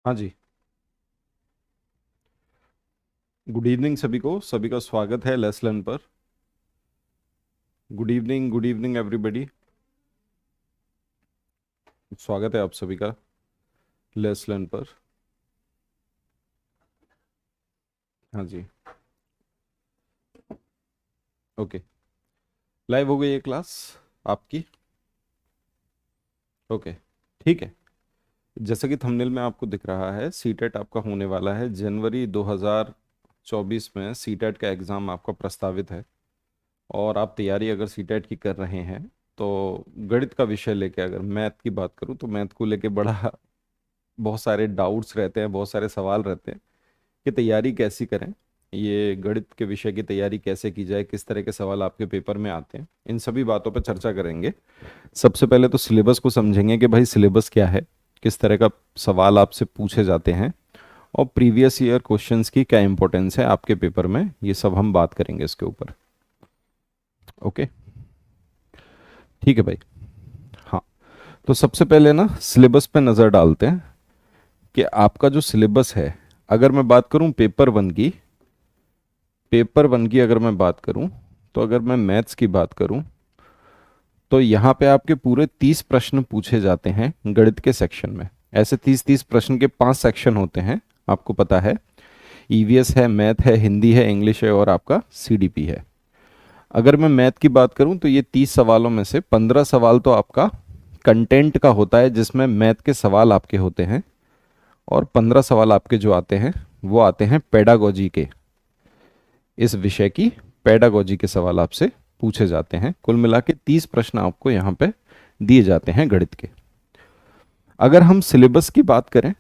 हाँ जी। Good evening सभी का स्वागत है लेस लर्न पर। Good evening everybody. स्वागत है आप सभी का लेस लर्न पर। हाँ जी। ओके। लाइव हो गई ये क्लास आपकी। ओके। ठीक है। जैसा कि थंबनेल में आपको दिख रहा है, सीटेट आपका होने वाला है जनवरी 2024 में। सीटेट का एग्ज़ाम आपका प्रस्तावित है और आप तैयारी अगर सीटेट की कर रहे हैं तो गणित का विषय लेके, अगर मैथ की बात करूँ तो मैथ को लेके बड़ा बहुत सारे डाउट्स रहते हैं, बहुत सारे सवाल रहते हैं कि तैयारी कैसी करें, ये गणित के विषय की तैयारी कैसे की जाए, किस तरह के सवाल आपके पेपर में आते हैं, इन सभी बातों पर चर्चा करेंगे। सबसे पहले तो सिलेबस को समझेंगे कि भाई सिलेबस क्या है, किस तरह का सवाल आपसे पूछे जाते हैं और प्रीवियस ईयर क्वेश्चंस की क्या इंपॉर्टेंस है आपके पेपर में, ये सब हम बात करेंगे इसके ऊपर। ओके। ठीक है भाई। हाँ। तो सबसे पहले ना सिलेबस पे नज़र डालते हैं कि आपका जो सिलेबस है, अगर मैं बात करूं पेपर वन की अगर मैं बात करूं, तो अगर मैं मैथ्स की बात करूं तो यहाँ पे आपके पूरे 30 प्रश्न पूछे जाते हैं गणित के सेक्शन में। ऐसे 30-30 प्रश्न के 5 सेक्शन होते हैं, आपको पता है। ईवीएस है, मैथ है, हिंदी है, इंग्लिश है और आपका सीडीपी है। अगर मैं मैथ की बात करूं तो ये 30 सवालों में से 15 सवाल तो आपका कंटेंट का होता है, जिसमें मैथ के सवाल आपके होते हैं, और 15 सवाल आपके जो आते हैं वो आते हैं पेडागोजी के। इस विषय की पेडागोजी के सवाल आपसे पूछे जाते हैं। कुल मिला के 30 प्रश्न आपको यहाँ पे दिए जाते हैं गणित के। अगर हम सिलेबस की बात करें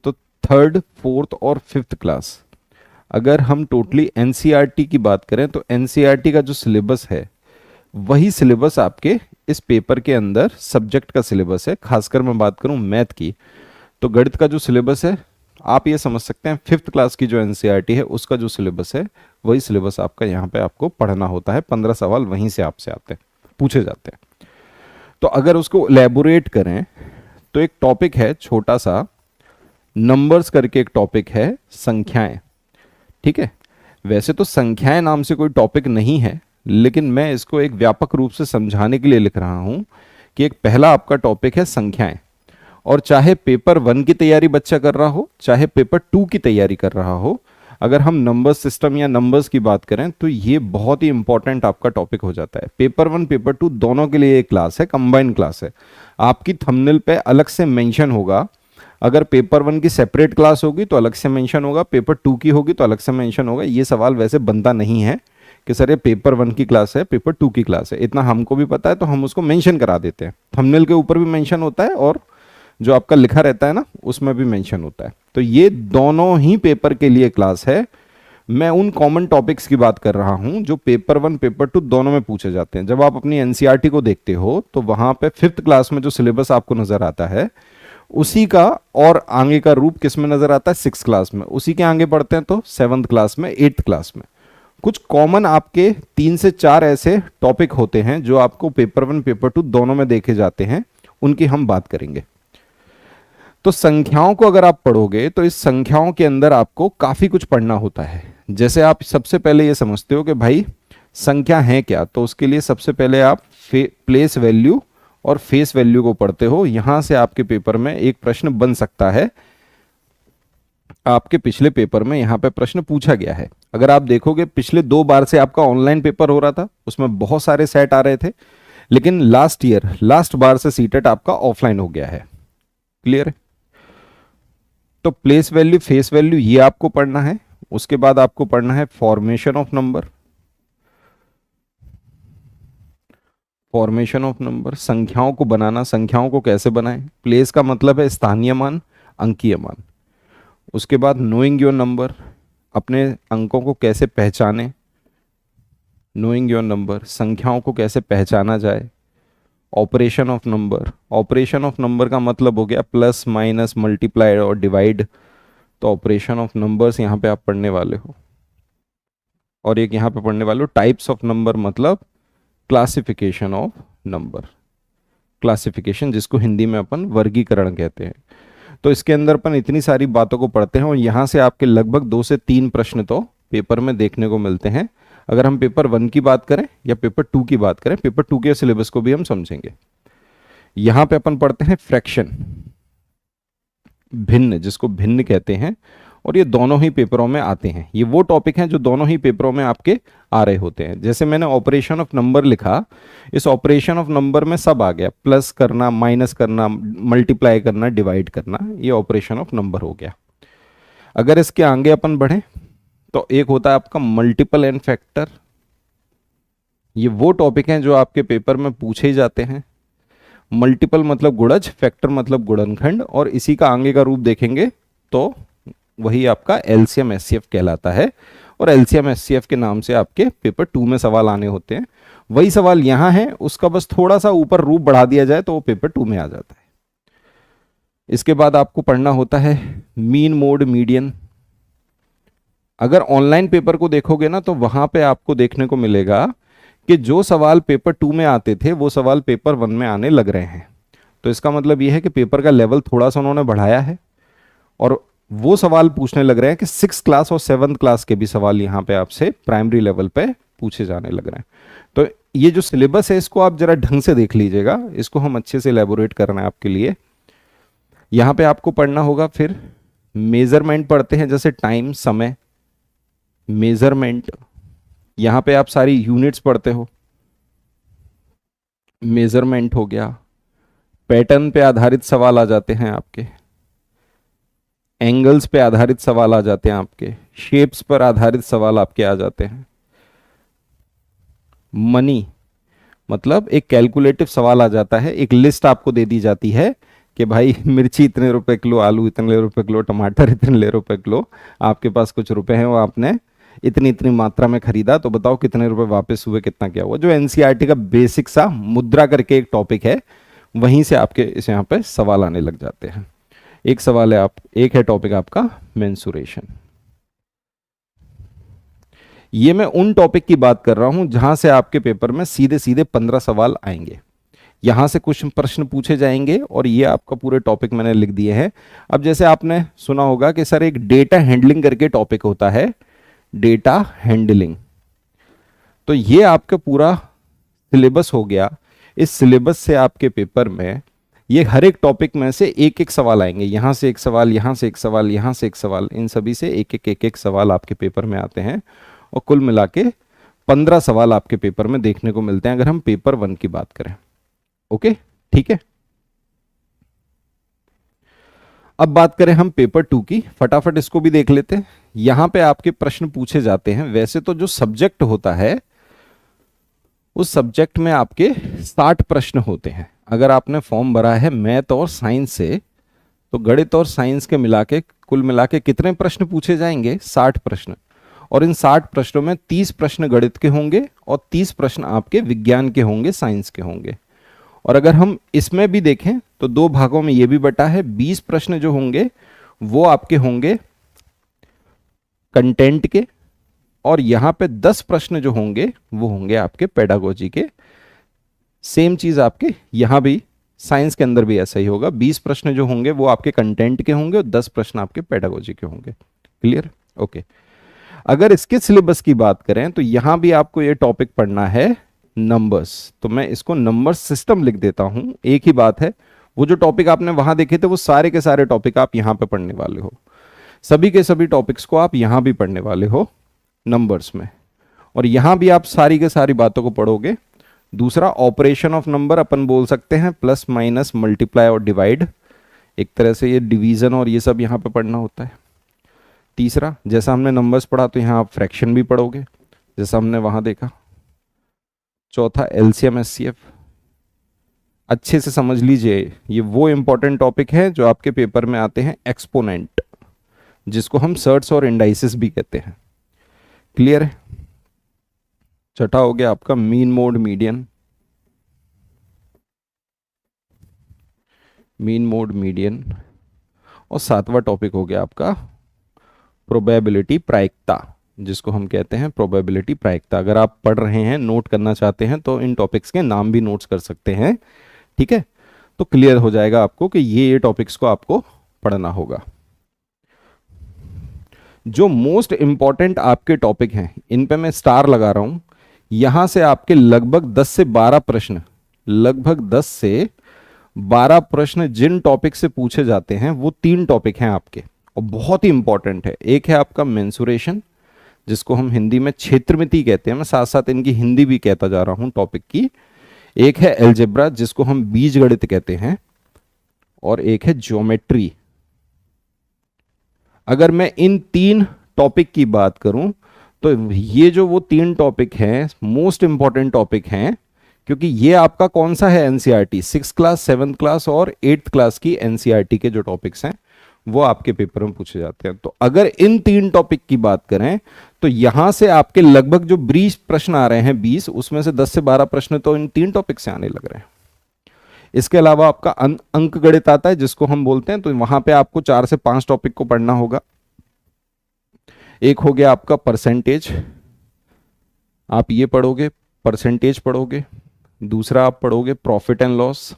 तो थर्ड, फोर्थ और फिफ्थ क्लास, अगर हम टोटली एनसीईआरटी की बात करें तो एनसीईआरटी का जो सिलेबस है वही सिलेबस आपके इस पेपर के अंदर सब्जेक्ट का सिलेबस है। खासकर मैं बात करूं मैथ की, तो गणित का जो सिलेबस है, आप ये समझ सकते हैं फिफ्थ क्लास की जो एनसीईआरटी है उसका जो सिलेबस है वही सिलेबस आपका यहाँ पे आपको पढ़ना होता है। 15 सवाल वहीं से आपसे आते हैं, पूछे जाते हैं। तो अगर उसको एलेबोरेट करें तो एक टॉपिक है छोटा सा, नंबर्स करके एक टॉपिक है, संख्याएं। ठीक है। वैसे तो संख्याएं नाम से कोई टॉपिक नहीं है, लेकिन मैं इसको एक व्यापक रूप से समझाने के लिए लिख रहा हूं कि एक पहला आपका टॉपिक है संख्याएं। और चाहे पेपर वन की तैयारी बच्चा कर रहा हो, चाहे पेपर टू की तैयारी कर रहा हो, अगर हम नंबर सिस्टम या नंबर्स की बात करें तो ये बहुत ही इंपॉर्टेंट आपका टॉपिक हो जाता है। पेपर वन पेपर टू दोनों के लिए एक क्लास है, कंबाइंड क्लास है। आपकी थंबनेल पे अलग से मेंशन होगा। अगर पेपर वन की सेपरेट क्लास होगी तो अलग से मेंशन होगा, पेपर टू की होगी तो अलग से मेंशन होगा। ये सवाल वैसे बनता नहीं है कि सर ये पेपर वन की क्लास है, पेपर टू की क्लास है, इतना हमको भी पता है तो हम उसको मेंशन करा देते हैं। थंबनेल के ऊपर भी मेंशन होता है और जो आपका लिखा रहता है ना उसमें भी मेंशन होता है। तो ये दोनों ही पेपर के लिए क्लास है। मैं उन कॉमन टॉपिक्स की बात कर रहा हूं जो पेपर वन पेपर टू दोनों में पूछे जाते हैं। जब आप अपनी एनसीईआरटी को देखते हो तो वहां पे फिफ्थ क्लास में जो सिलेबस आपको नजर आता है उसी का और आगे का रूप किस में नजर आता है, सिक्स क्लास में। उसी के आगे बढ़ते हैं तो सेवंथ क्लास में, एट्थ क्लास में। कुछ कॉमन आपके 3 से 4 ऐसे टॉपिक होते हैं जो आपको पेपर वन पेपर टू दोनों में देखे जाते हैं, उनकी हम बात करेंगे। तो संख्याओं को अगर आप पढ़ोगे तो इस संख्याओं के अंदर आपको काफी कुछ पढ़ना होता है। जैसे आप सबसे पहले ये समझते हो कि भाई संख्या है क्या, तो उसके लिए सबसे पहले आप प्लेस वैल्यू और फेस वैल्यू को पढ़ते हो। यहां से आपके पेपर में एक प्रश्न बन सकता है। आपके पिछले पेपर में यहां पे प्रश्न पूछा गया है। अगर आप देखोगे पिछले 2 बार से आपका ऑनलाइन पेपर हो रहा था, उसमें बहुत सारे सेट आ रहे थे, लेकिन लास्ट बार से सीटेट आपका ऑफलाइन हो गया है। क्लियर है। तो प्लेस वैल्यू फेस वैल्यू ये आपको पढ़ना है। उसके बाद आपको पढ़ना है formation of number. Formation of number, संख्याओं को बनाना, संख्याओं को कैसे बनाएं। प्लेस का मतलब है स्थानीय मान, अंकीय मान। उसके बाद नोइंग योर नंबर, अपने अंकों को कैसे पहचाने। नोइंग योर नंबर, संख्याओं को कैसे पहचाना जाए। Operation of number, operation of number का मतलब हो गया प्लस माइनस मल्टीप्लाई और डिवाइड। तो ऑपरेशन ऑफ नंबर्स यहाँ पे आप पढ़ने वाले हो। और एक यहाँ पे पढ़ने वाले हो टाइप्स ऑफ नंबर, मतलब क्लासिफिकेशन ऑफ नंबर। क्लासिफिकेशन जिसको हिंदी में अपन वर्गीकरण कहते हैं। तो इसके अंदर अपन इतनी सारी बातों को पढ़ते हैं और यहाँ से आपके लगभग 2 से 3 प्रश्न तो पेपर में देखने को मिलते हैं। अगर हम पेपर 1 की बात करें या पेपर 2 की बात करें, पेपर 2 के सिलेबस को भी हम समझेंगे। यहाँ पे अपन पढ़ते हैं फ्रैक्शन, भिन्न, जिसको भिन्न कहते हैं, और ये दोनों ही पेपरों में आते हैं। ये वो टॉपिक हैं जो दोनों ही पेपरों में आपके आ रहे होते हैं। जैसे मैंने ऑपरेशन ऑफ नंबर लिखा, इस ऑपरेशन ऑफ नंबर में सब आ गया, प्लस करना, माइनस करना, मल्टीप्लाई करना, डिवाइड करना, ये ऑपरेशन ऑफ नंबर हो गया। अगर इसके आगे अपन बढ़े तो एक होता है आपका मल्टीपल एंड फैक्टर। ये वो टॉपिक हैं जो आपके पेपर में पूछे जाते हैं। मल्टीपल मतलब गुणज, फैक्टर मतलब गुणनखंड, और इसी का आगे का रूप देखेंगे तो वही आपका एलसीएम एचसीएफ कहलाता है। और एलसीएम एचसीएफ के नाम से आपके पेपर 2 में सवाल आने होते हैं। वही सवाल यहां है, उसका बस थोड़ा सा ऊपर रूप बढ़ा दिया जाए तो वो पेपर 2 में आ जाता है। इसके बाद आपको पढ़ना होता है मीन, मोड, मीडियन। अगर ऑनलाइन पेपर को देखोगे ना तो वहां पे आपको देखने को मिलेगा कि जो सवाल पेपर 2 में आते थे वो सवाल पेपर 1 में आने लग रहे हैं। तो इसका मतलब यह है कि पेपर का लेवल थोड़ा सा उन्होंने बढ़ाया है और वो सवाल पूछने लग रहे हैं कि 6th क्लास और 7th क्लास के भी सवाल यहाँ पे आपसे प्राइमरी लेवल पे पूछे जाने लग रहे हैं। तो ये जो सिलेबस है इसको आप जरा ढंग से देख लीजिएगा, इसको हम अच्छे से एलैबोरेट कर रहे हैं आपके लिए। यहाँ पे आपको पढ़ना होगा, फिर मेजरमेंट पढ़ते हैं, जैसे टाइम, समय, मेजरमेंट। यहाँ पे आप सारी यूनिट्स पढ़ते हो, मेजरमेंट हो गया। पैटर्न पे आधारित सवाल आ जाते हैं आपके, एंगल्स पे आधारित सवाल आ जाते हैं आपके, शेप्स पर आधारित सवाल आपके आ जाते हैं। मनी मतलब एक कैलकुलेटिव सवाल आ जाता है, एक लिस्ट आपको दे दी जाती है कि भाई मिर्ची इतने रुपए किलो, आलू इतने रुपए किलो, टमाटर इतने रुपए किलो, आपके पास कुछ रुपए हैं, वो आपने इतनी इतनी मात्रा में खरीदा, तो बताओ कितने रुपए वापस हुए, कितना क्या हुआ। जो एनसीईआरटी का बेसिक सा मुद्रा करके एक टॉपिक है, वहीं से आपके इस यहाँ पे सवाल आने लग जाते हैं। एक सवाल है एक है टॉपिक आपका मेंसुरेशन। ये मैं उन टॉपिक की बात कर रहा हूं जहां से आपके पेपर में सीधे सीधे 15 सवाल आएंगे। यहां से कुछ प्रश्न पूछे जाएंगे और ये आपका पूरे टॉपिक मैंने लिख दिए हैं। अब जैसे आपने सुना होगा कि सर एक डेटा हैंडलिंग करके टॉपिक होता है, डेटा हैंडलिंग, तो ये आपका पूरा सिलेबस हो गया। इस सिलेबस से आपके पेपर में ये हर एक टॉपिक में से एक एक सवाल आएंगे, यहां से एक सवाल, यहां से एक सवाल, यहां से एक सवाल, इन सभी से एक एक सवाल आपके पेपर में आते हैं और कुल मिला के 15 सवाल आपके पेपर में देखने को मिलते हैं अगर हम पेपर 1 की बात करें। ओके, ठीक है। अब बात करें हम पेपर 2 की, फटाफट इसको भी देख लेते हैं। यहां पे आपके प्रश्न पूछे जाते हैं। वैसे तो जो सब्जेक्ट होता है उस सब्जेक्ट में आपके 60 प्रश्न होते हैं। अगर आपने फॉर्म भरा है मैथ और साइंस से, तो गणित और साइंस के मिला के कुल मिला के कितने प्रश्न पूछे जाएंगे? 60 प्रश्न। और इन 60 प्रश्नों में 30 प्रश्न गणित के होंगे और 30 प्रश्न आपके विज्ञान के होंगे, साइंस के होंगे। और अगर हम इसमें भी देखें तो 2 भागों में ये भी बटा है। 20 प्रश्न जो होंगे वो आपके होंगे कंटेंट के, और यहां पे 10 प्रश्न जो होंगे वो होंगे आपके पेडागोजी के। सेम चीज आपके यहां भी साइंस के अंदर भी ऐसा ही होगा। 20 प्रश्न जो होंगे वो आपके कंटेंट के होंगे और 10 प्रश्न आपके पेडागोजी के होंगे। क्लियर? ओके। अगर इसके सिलेबस की बात करें तो यहां भी आपको ये टॉपिक पढ़ना है नंबर्स, तो मैं इसको नंबर सिस्टम लिख देता हूं। एक ही बात है, वो जो टॉपिक आपने वहां देखे थे वो सारे के सारे टॉपिक आप यहां पे पढ़ने वाले हो। सभी के सभी टॉपिक्स को आप यहां भी पढ़ने वाले हो नंबर्स में, और यहां भी आप सारी के सारी बातों को पढ़ोगे। दूसरा, ऑपरेशन ऑफ नंबर अपन बोल सकते हैं, प्लस माइनस मल्टीप्लाई और डिवाइड, एक तरह से ये डिवीजन और ये सब यहां पे पढ़ना होता है। तीसरा, जैसा हमने नंबर्स पढ़ा तो यहां आप फ्रैक्शन भी पढ़ोगे जैसा हमने वहां देखा। चौथा, एलसीएम एचसीएफ। अच्छे से समझ लीजिए, ये वो इंपॉर्टेंट टॉपिक है जो आपके पेपर में आते हैं। एक्सपोनेंट, जिसको हम सर्ट्स और इंडाइसिस भी कहते हैं। क्लियर है? छठा हो गया आपका mean, mode, median. Mean, mode, median. और 7वां टॉपिक हो गया आपका प्रोबेबिलिटी, प्रायिकता, जिसको हम कहते हैं प्रोबेबिलिटी, प्रायिकता। अगर आप पढ़ रहे हैं, नोट करना चाहते हैं, तो इन टॉपिक्स के नाम भी नोट्स कर सकते हैं। ठीक है, तो क्लियर हो जाएगा आपको कि ये टॉपिक्स को आपको पढ़ना होगा। जो मोस्ट इंपॉर्टेंट आपके टॉपिक हैं इन पे मैं स्टार लगा रहा हूं। यहां से आपके लगभग 10 से 12 प्रश्न, लगभग 10 से 12 प्रश्न जिन टॉपिक से पूछे जाते हैं वो 3 टॉपिक हैं आपके और बहुत ही इंपॉर्टेंट है। एक है आपका मेंसुरेशन, जिसको हम हिंदी में क्षेत्रमिति कहते हैं, मैं साथ साथ इनकी हिंदी भी कहता जा रहा हूं टॉपिक की। एक है एलजेब्रा, जिसको हम बीजगणित कहते हैं, और एक है ज्योमेट्री। अगर मैं इन 3 टॉपिक की बात करूं तो ये जो वो 3 टॉपिक हैं मोस्ट इंपॉर्टेंट टॉपिक हैं, क्योंकि ये आपका कौन सा है, NCERT 6th class, 7th class और 8th क्लास की एनसीईआरटी के जो टॉपिक्स हैं वो आपके पेपर में पूछे जाते हैं। तो अगर इन 3 टॉपिक की बात करें तो यहां से आपके लगभग जो 20 प्रश्न आ रहे हैं 20, उसमें से 10 से 12 प्रश्न तो इन 3 टॉपिक से आने लग रहे हैं। इसके अलावा आपका अंक गणित आता है जिसको हम बोलते हैं, तो वहां पे आपको 4 से 5 टॉपिक को पढ़ना होगा। एक हो गया आपका परसेंटेज, आप ये पढ़ोगे, परसेंटेज पढ़ोगे। दूसरा आप पढ़ोगे प्रॉफिट एंड लॉस।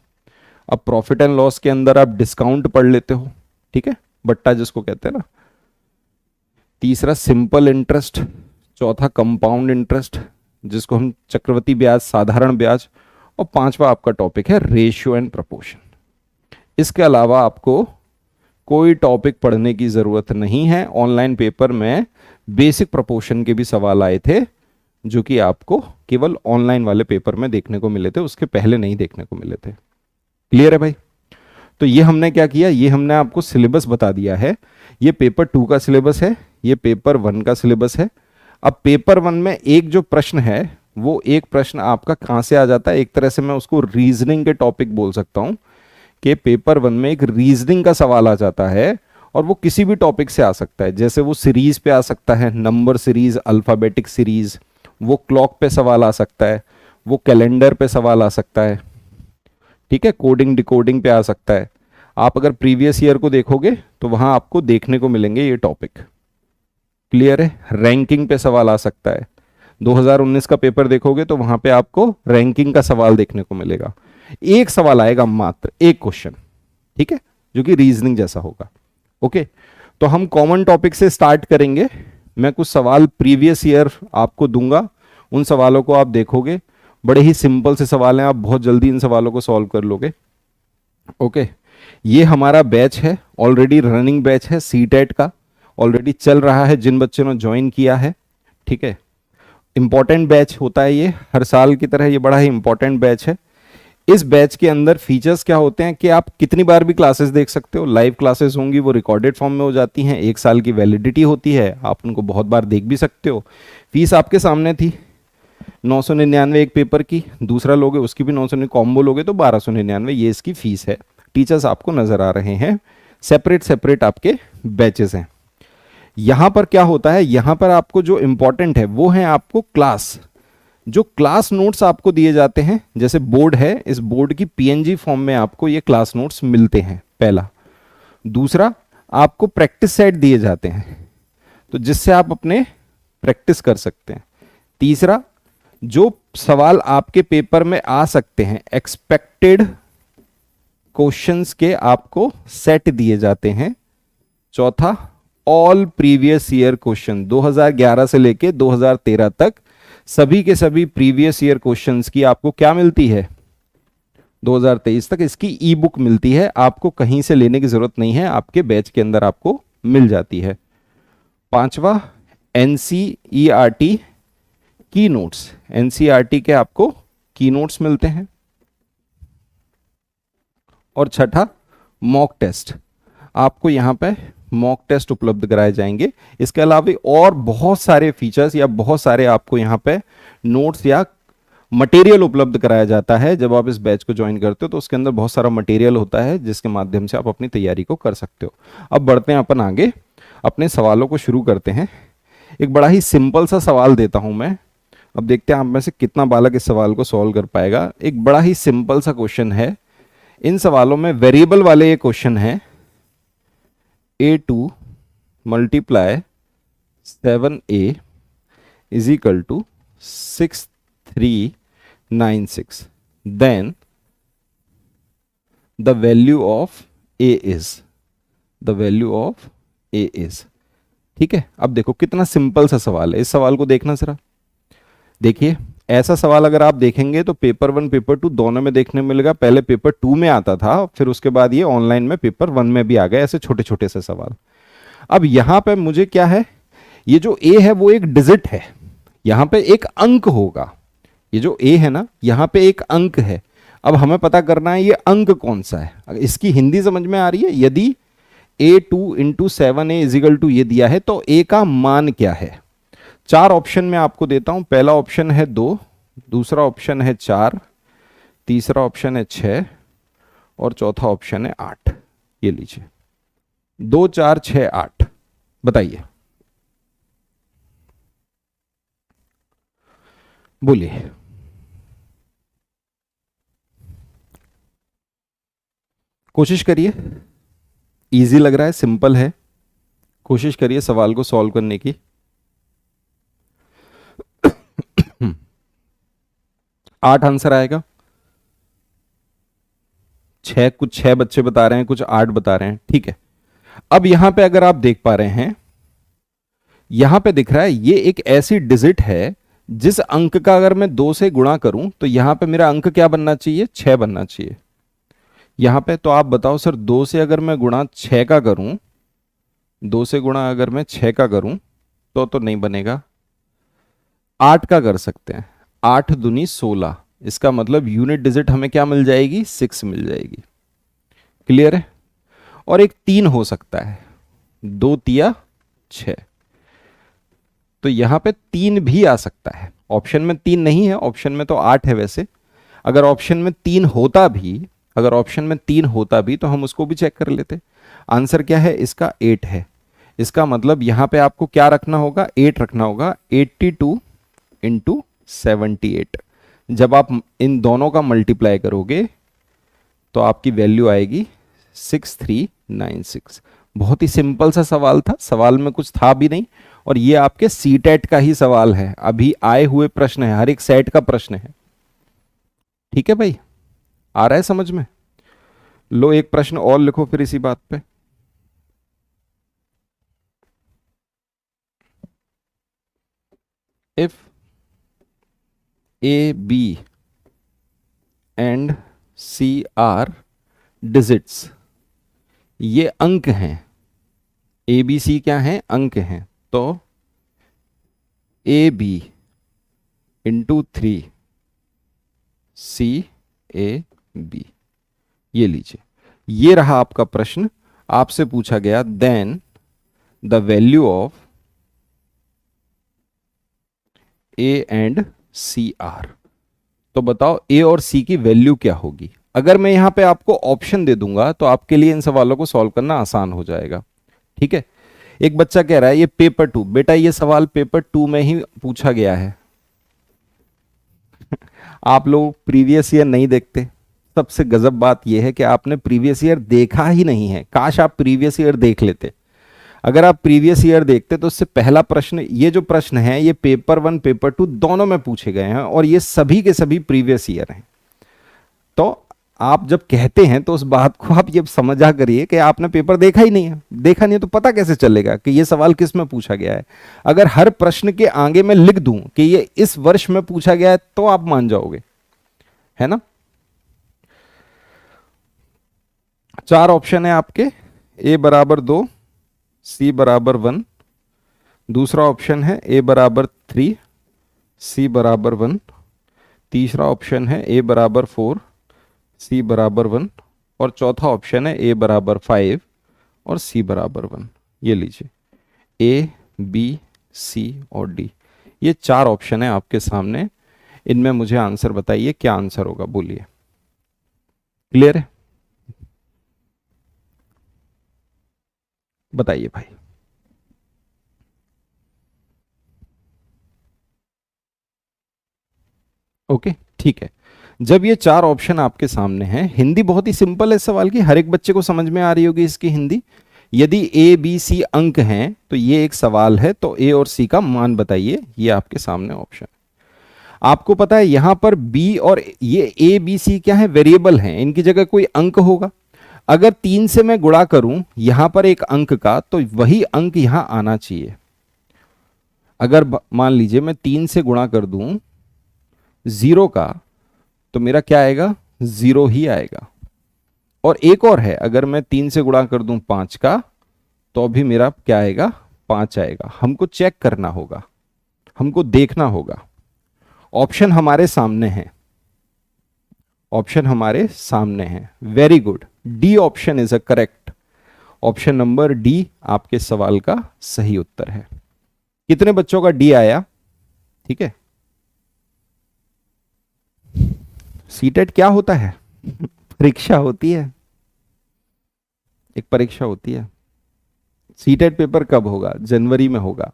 अब प्रॉफिट एंड लॉस के अंदर आप डिस्काउंट पढ़ लेते हो, ठीक है, बट्टा जिसको कहते हैं ना। तीसरा सिंपल इंटरेस्ट, चौथा कंपाउंड इंटरेस्ट जिसको हम चक्रवृद्धि ब्याज, साधारण ब्याज, और 5वां आपका टॉपिक है रेशियो एंड प्रोपोर्शन। इसके अलावा आपको कोई टॉपिक पढ़ने की जरूरत नहीं है। ऑनलाइन पेपर में बेसिक प्रोपोर्शन के भी सवाल आए थे जो कि आपको केवल ऑनलाइन वाले पेपर में देखने को मिले थे, उसके पहले नहीं देखने को मिले थे। क्लियर है भाई? तो ये हमने क्या किया, ये हमने आपको सिलेबस बता दिया है। ये पेपर 2 का सिलेबस है, ये पेपर 1 का सिलेबस है। अब पेपर 1 में एक जो प्रश्न है वो एक प्रश्न आपका कहां से आ जाता है, एक तरह से मैं उसको रीजनिंग के टॉपिक बोल सकता हूं कि पेपर 1 में एक रीजनिंग का सवाल आ जाता है और वो किसी भी टॉपिक से आ सकता है। जैसे वो सीरीज पे आ सकता है, नंबर सीरीज, अल्फाबेटिक सीरीज, वो क्लॉक पे सवाल आ सकता है, वो कैलेंडर पे सवाल आ सकता है, ठीक है, कोडिंग डिकोडिंग पे आ सकता है। आप अगर प्रीवियस ईयर को देखोगे तो वहां आपको देखने को मिलेंगे ये टॉपिक। क्लियर है? रैंकिंग पे सवाल आ सकता है। 2019 का पेपर देखोगे तो वहां पे आपको रैंकिंग का सवाल देखने को मिलेगा। एक सवाल आएगा, मात्र एक क्वेश्चन, ठीक है, जो कि रीजनिंग जैसा होगा। ओके, तो हम कॉमन टॉपिक से स्टार्ट करेंगे। मैं कुछ सवाल प्रीवियस ईयर आपको दूंगा, उन सवालों को आप देखोगे। बड़े ही सिंपल से सवाल हैं, आप बहुत जल्दी इन सवालों को सॉल्व कर लोगे। ओके, ये हमारा बैच है, ऑलरेडी रनिंग बैच है, सीटेट का ऑलरेडी चल रहा है जिन बच्चों ने ज्वाइन किया है, ठीक है। इंपॉर्टेंट बैच होता है ये, हर साल की तरह ये बड़ा ही इंपॉर्टेंट बैच है। इस बैच के अंदर फीचर्स क्या होते हैं कि आप कितनी बार भी क्लासेस देख सकते हो। लाइव क्लासेस होंगी, वो रिकॉर्डेड फॉर्म में हो जाती हैं, 1 साल की वैलिडिटी होती है, आप उनको बहुत बार देख भी सकते हो। फीस आपके सामने थी 999 एक पेपर की, दूसरा लोगे उसकी भी 999, कॉम्बो लोगे तो 1299, ये इसकी फीस है। टीचर्स आपको नजर आ रहे हैं, सेपरेट सेपरेट आपके बैचेस हैं। यहां पर क्या होता है, यहां पर आपको जो इंपॉर्टेंट है वो है आपको क्लास, जो क्लास नोट्स आपको दिए जाते हैं। जैसे बोर्ड है, इस बोर्ड की पीएनजी फॉर्म में आपको ये क्लास नोट्स मिलते हैं, पहला। दूसरा, आपको प्रैक्टिस सेट दिए जाते हैं, तो जिससे आप अपने प्रैक्टिस कर सकते हैं। तीसरा, जो सवाल आपके पेपर में आ सकते हैं, एक्सपेक्टेड क्वेश्चंस के आपको सेट दिए जाते हैं। चौथा, ऑल प्रीवियस ईयर क्वेश्चन 2011 से लेके 2013 तक सभी के सभी प्रीवियस ईयर क्वेश्चंस की आपको क्या मिलती है, 2023 तक इसकी ई बुक मिलती है। आपको कहीं से लेने की जरूरत नहीं है, आपके बैच के अंदर आपको मिल जाती है। पांचवा, एनसीईआरटी की नोट्स, एनसीईआरटी के आपको की नोट्स मिलते हैं। और छठा, मॉक टेस्ट, आपको यहां पे मॉक टेस्ट उपलब्ध कराए जाएंगे। इसके अलावा और बहुत सारे फीचर्स या बहुत सारे आपको यहां पे नोट्स या मटेरियल उपलब्ध कराया जाता है। जब आप इस बैच को ज्वाइन करते हो तो उसके अंदर बहुत सारा मटेरियल होता है जिसके माध्यम से आप अपनी तैयारी को कर सकते हो। अब बढ़ते हैं अपन आगे, अपने सवालों को शुरू करते हैं। एक बड़ा ही सिंपल सा सवाल देता हूं मैं, अब देखते हैं आप में से कितना बालक इस सवाल को सॉल्व कर पाएगा। एक बड़ा ही सिंपल सा क्वेश्चन है, इन सवालों में वेरिएबल वाले ये क्वेश्चन है। A2 multiply 7A is equal to 6396, then the value of A is, the value of A is. ठीक है, अब देखो कितना सिंपल सा सवाल है, इस सवाल को देखना जरा। देखिए, ऐसा सवाल अगर आप देखेंगे तो पेपर 1 पेपर 2 दोनों में देखने मिलेगा। पहले पेपर 2 में आता था, फिर उसके बाद ये ऑनलाइन में पेपर 1 में भी आ गए, ऐसे छोटे छोटे से सवाल। अब यहां पे मुझे क्या है, ये जो ए है वो एक डिजिट है, यहां पे एक अंक होगा। ये जो ए है ना, यहां पे एक अंक है। अब हमें पता करना है ये अंक कौन सा है। इसकी हिंदी समझ में आ रही है? यदि a2 into 7a is equal to ये दिया है तो a का मान क्या है। 4 ऑप्शन में आपको देता हूं। पहला ऑप्शन है 2, दूसरा ऑप्शन है 4, तीसरा ऑप्शन है 6 और चौथा ऑप्शन है 8। ये लीजिए, 2 4 6 8, बताइए, बोलिए। कोशिश करिए, इजी लग रहा है, सिंपल है, कोशिश करिए सवाल को सॉल्व करने की। 8 आंसर आएगा। 6, कुछ 6 बच्चे बता रहे हैं, कुछ 8 बता रहे हैं। ठीक है, अब यहां पे अगर आप देख पा रहे हैं, यहां पे दिख रहा है ये एक ऐसी डिजिट है जिस अंक का अगर मैं 2 से गुणा करूं तो यहां पे मेरा अंक क्या बनना चाहिए, 6 बनना चाहिए यहां पे। तो आप बताओ सर, 2 से अगर मैं गुणा 6 का करूं, 2 से गुणा अगर मैं 6 का करूं तो नहीं बनेगा। 8 का कर सकते हैं, 8 दूनी 16, इसका मतलब यूनिट डिजिट हमें क्या मिल जाएगी, 6 मिल जाएगी। क्लियर है? और एक 3 हो सकता है, 2 तिया 6, तो यहां पे 3 भी आ सकता है। ऑप्शन में 3 नहीं है, ऑप्शन में तो 8 है वैसे। अगर ऑप्शन में 3 होता भी, अगर ऑप्शन में 3 होता भी तो हम उसको भी चेक कर लेते। आंसर क्या है इसका, 8 है। इसका मतलब यहां पे आपको क्या रखना होगा, 8 रखना होगा। 82 इंटू 78, जब आप इन दोनों का मल्टीप्लाई करोगे तो आपकी वैल्यू आएगी 6396। बहुत ही सिंपल सा सवाल था, सवाल में कुछ था भी नहीं, और ये आपके सीटेट का ही सवाल है, अभी आए हुए प्रश्न है, हर एक सेट का प्रश्न है। ठीक है भाई, आ रहा है समझ में? लो एक प्रश्न और लिखो फिर इसी बात पे। If A B and C are digits, ये अंक हैं, ए बी सी क्या हैं, अंक हैं, तो A B into 3 C A B, ये लीजिए, ये रहा आपका प्रश्न। आपसे पूछा गया then the value of A and C are, तो बताओ ए और सी की वैल्यू क्या होगी। अगर मैं यहां पे आपको ऑप्शन दे दूंगा तो आपके लिए इन सवालों को सॉल्व करना आसान हो जाएगा। ठीक है, एक बच्चा कह रहा है ये पेपर 2, बेटा ये सवाल पेपर 2 में ही पूछा गया है। आप लोग प्रीवियस ईयर नहीं देखते, सबसे गजब बात यह है कि आपने प्रीवियस ईयर देखा ही नहीं है। काश आप प्रीवियस ईयर देख लेते। अगर आप प्रीवियस ईयर देखते तो उससे पहला प्रश्न, ये जो प्रश्न है ये पेपर 1 पेपर 2 दोनों में पूछे गए हैं और ये सभी के सभी प्रीवियस ईयर हैं। तो आप जब कहते हैं तो उस बात को आप ये समझा करिए कि आपने पेपर देखा ही नहीं है। देखा नहीं है तो पता कैसे चलेगा कि ये सवाल किस में पूछा गया है। अगर हर प्रश्न के आगे मैं लिख दूं कि ये इस वर्ष में पूछा गया है तो आप मान जाओगे, है ना। 4 ऑप्शन है आपके, ए बराबर 2, सी बराबर 1, दूसरा ऑप्शन है ए बराबर 3, सी बराबर 1, तीसरा ऑप्शन है ए बराबर 4, सी बराबर 1, और चौथा ऑप्शन है ए बराबर 5 और सी बराबर 1। ये लीजिए, ए बी सी और डी, ये 4 ऑप्शन है आपके सामने। इनमें मुझे आंसर बताइए, क्या आंसर होगा, बोलिए। क्लियर है? बताइए भाई। ओके, ठीक है। जब ये 4 ऑप्शन आपके सामने हैं, हिंदी बहुत ही सिंपल है सवाल की, हर एक बच्चे को समझ में आ रही होगी इसकी हिंदी। यदि ए बी सी अंक हैं तो ये एक सवाल है, तो ए और सी का मान बताइए, ये आपके सामने ऑप्शन। आपको पता है यहां पर बी और ये ए बी सी क्या है, वेरिएबल हैं, इनकी जगह कोई अंक होगा। अगर 3 से मैं गुणा करूं यहां पर एक अंक का, तो वही अंक यहां आना चाहिए। अगर मान लीजिए मैं 3 से गुणा कर दूं 0 का, तो मेरा क्या आएगा? 0 ही आएगा। और एक और है, अगर मैं 3 से गुणा कर दूं 5 का, तो भी मेरा क्या आएगा? 5 आएगा। हमको चेक करना होगा, हमको देखना होगा। ऑप्शन हमारे सामने है, ऑप्शन हमारे सामने है। Very good, D option is a correct. Option number D आपके सवाल का सही उत्तर है। कितने बच्चों का डी आया? ठीक है। सीटेट क्या होता है? परीक्षा होती है, एक परीक्षा होती है। सीटेट पेपर कब होगा? जनवरी में होगा।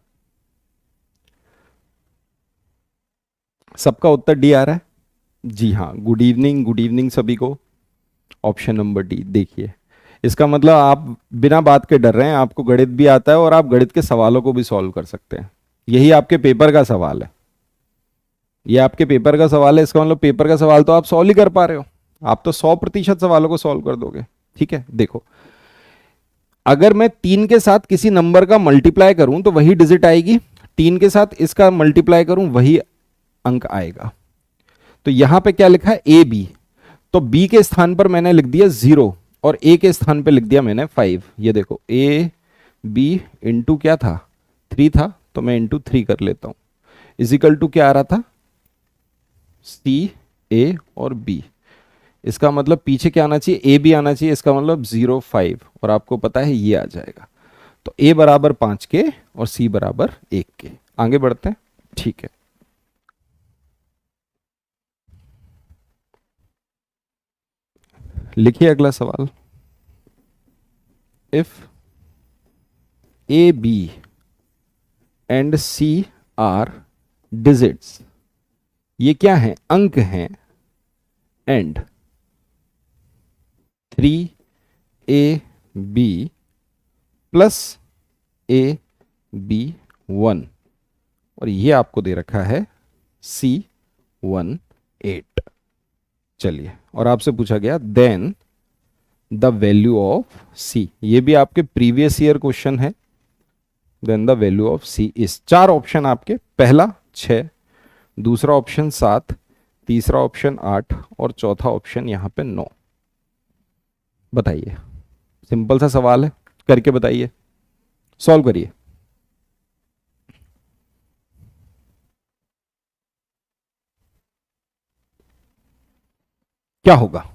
सबका उत्तर डी आ रहा है? जी हाँ, गुड इवनिंग, गुड इवनिंग सभी को। Option number D. देखिए, इसका मतलब आप बिना बात के डर रहे हैं, आपको गणित भी आता है और आप गणित के सवालों को भी सॉल्व कर सकते हैं। यही आपके पेपर का सवाल है, ये आपके पेपर का सवाल है। इसका मतलब पेपर का सवाल तो आप सॉल्व ही कर पा रहे हो, आप तो 100% सवालों को सॉल्व कर दोगे। ठीक है, देखो, अगर मैं 3 के साथ किसी नंबर का मल्टीप्लाई करूं तो वही डिजिट आएगी, 3 के साथ इसका मल्टीप्लाई करूं वही अंक आएगा। तो यहां पे क्या लिखा है? A B. तो बी के स्थान पर मैंने लिख दिया 0 और ए के स्थान पर लिख दिया मैंने 5। ये देखो, ए बी इंटू क्या था? 3 था, तो मैं इंटू 3 कर लेता हूं। इजिकल टू क्या आ रहा था? सी, ए और बी। इसका मतलब पीछे क्या आना चाहिए? ए बी आना चाहिए। इसका मतलब 0 5, और आपको पता है ये आ जाएगा। तो ए बराबर 5 के और सी बराबर 1 के। आगे बढ़ते हैं। ठीक है, लिखिए अगला सवाल। If A B and C are digits, ये क्या है? अंक हैं। एंड 3ab प्लस ab1, और ये आपको दे रखा है C18। चलिए, और आपसे पूछा गया then the value of C। ये भी आपके प्रीवियस ईयर क्वेश्चन है। Then the value of C is, 4 option आपके, पहला 6, दूसरा ऑप्शन 7, तीसरा ऑप्शन 8 और चौथा ऑप्शन यहां पे 9। बताइए, सिंपल सा सवाल है, करके बताइए, सॉल्व करिए। क्या होगा?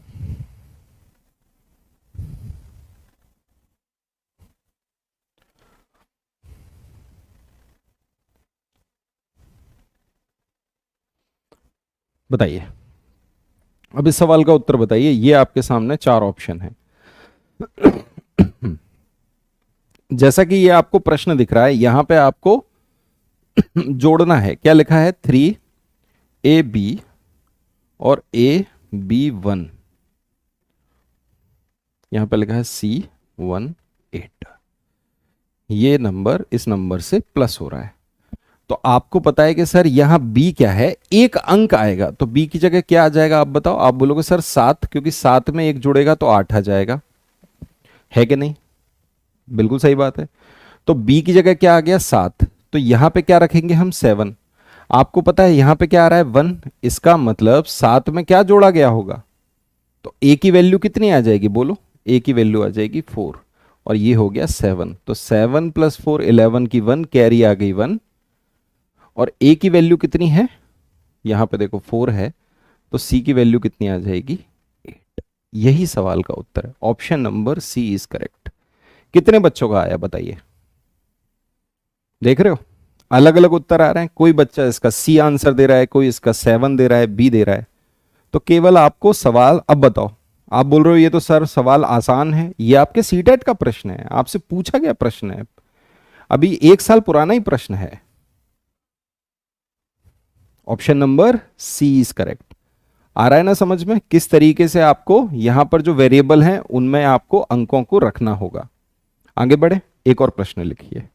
बताइए, अब इस सवाल का उत्तर बताइए। ये आपके सामने 4 ऑप्शन है। जैसा कि ये आपको प्रश्न दिख रहा है, यहां पे आपको जोड़ना है। क्या लिखा है? 3ab और ab1, यहां पे लिखा है C18। ये नंबर इस नंबर से प्लस हो रहा है। तो आपको पता है कि सर यहां b क्या है? एक अंक आएगा, तो b की जगह क्या आ जाएगा? आप बताओ। आप बोलोगे सर 7, क्योंकि 7 में एक जुड़ेगा तो 8 आ जाएगा, है कि नहीं? बिल्कुल सही बात है। तो b की जगह क्या आ गया? 7। तो यहां पे क्या रखेंगे हम? 7। आपको पता है यहां पे क्या आ रहा है? 1। इसका मतलब 7 में क्या जोड़ा गया होगा? तो a की वैल्यू कितनी आ जाएगी? बोलो। a की वैल्यू आ जाएगी 4, और ये हो गया 7। तो 7 + 4 11 की 1 कैरी आ गई 1, और a की वैल्यू कितनी है? यहां पे देखो 4 है, तो c की वैल्यू कितनी आ जाएगी? 8। यही सवाल का उत्तर है। Option number C is correct. कितने बच्चों का आया बताइए? देख रहे हो, अलग अलग उत्तर आ रहे हैं। कोई बच्चा इसका सी आंसर दे रहा है, कोई इसका 7 दे रहा है, बी दे रहा है। तो केवल आपको सवाल, अब बताओ, आप बोल रहे हो ये तो सर सवाल आसान है। ये आपके सीटेट का प्रश्न है, आपसे पूछा गया प्रश्न है, अभी 1 साल पुराना ही प्रश्न है। Option number C is correct. आ रहा है ना समझ में किस तरीके से आपको यहां पर जो वेरिएबल हैं उनमें आपको अंकों को रखना होगा? आगे बढ़े, एक और प्रश्न लिखिए।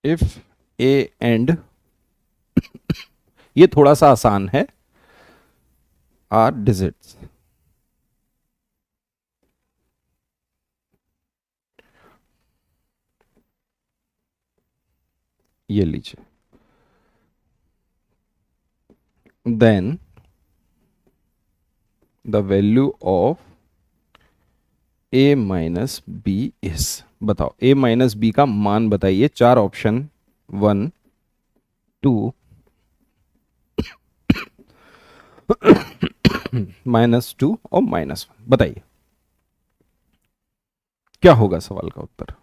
इफ ए एंड, ये थोड़ा सा आसान है, आर डिजिट्स। ये लीजिए, then the value of a minus B is, बताओ a माइनस बी का मान बताइए। चार ऑप्शन, 1 2 -2 और -1, बताइए क्या होगा सवाल का उत्तर।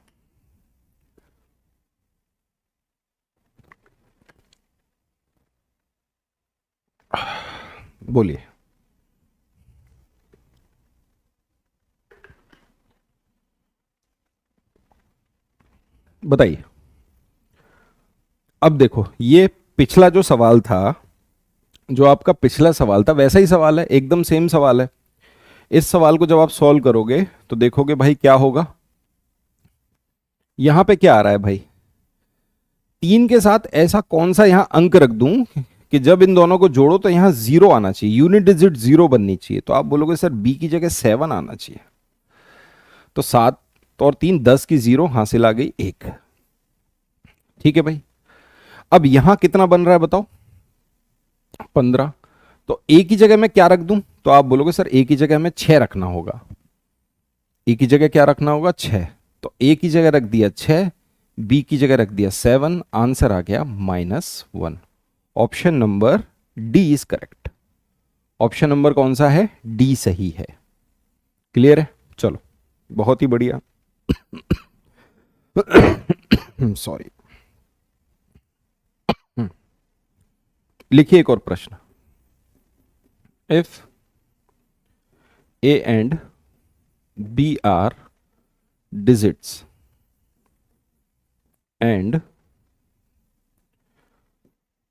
बोलिए, बताइए। अब देखो, ये पिछला जो सवाल था, जो आपका पिछला सवाल था वैसा ही सवाल है, एकदम सेम सवाल है। इस सवाल को जब आप सॉल्व करोगे तो देखोगे भाई क्या होगा। यहां पे क्या आ रहा है भाई, 3 के साथ ऐसा कौन सा यहां अंक रख दूं कि जब इन दोनों को जोड़ो तो यहां 0 आना चाहिए, यूनिट डिजिट 0 बननी चाहिए। तो आप बोलोगे सर बी की जगह 7 आना चाहिए। तो 7 और 3 10 की 0 हासिल आ गई 1। ठीक है भाई, अब यहां कितना बन रहा है बताओ, 15। तो ए की जगह मैं क्या रख दूं, तो आप बोलोगे सर ए की जगह हमें 6 रखना होगा। ए की जगह क्या रखना होगा, 6। तो ए की जगह रख दिया 6, बी की जगह रख दिया 7, आंसर आ गया -1। Option number D is correct. Option number कौन सा है, डी सही है। क्लियर है, चलो बहुत ही बढ़िया। सॉरी, लिखिए एक और प्रश्न। If A and B are digits and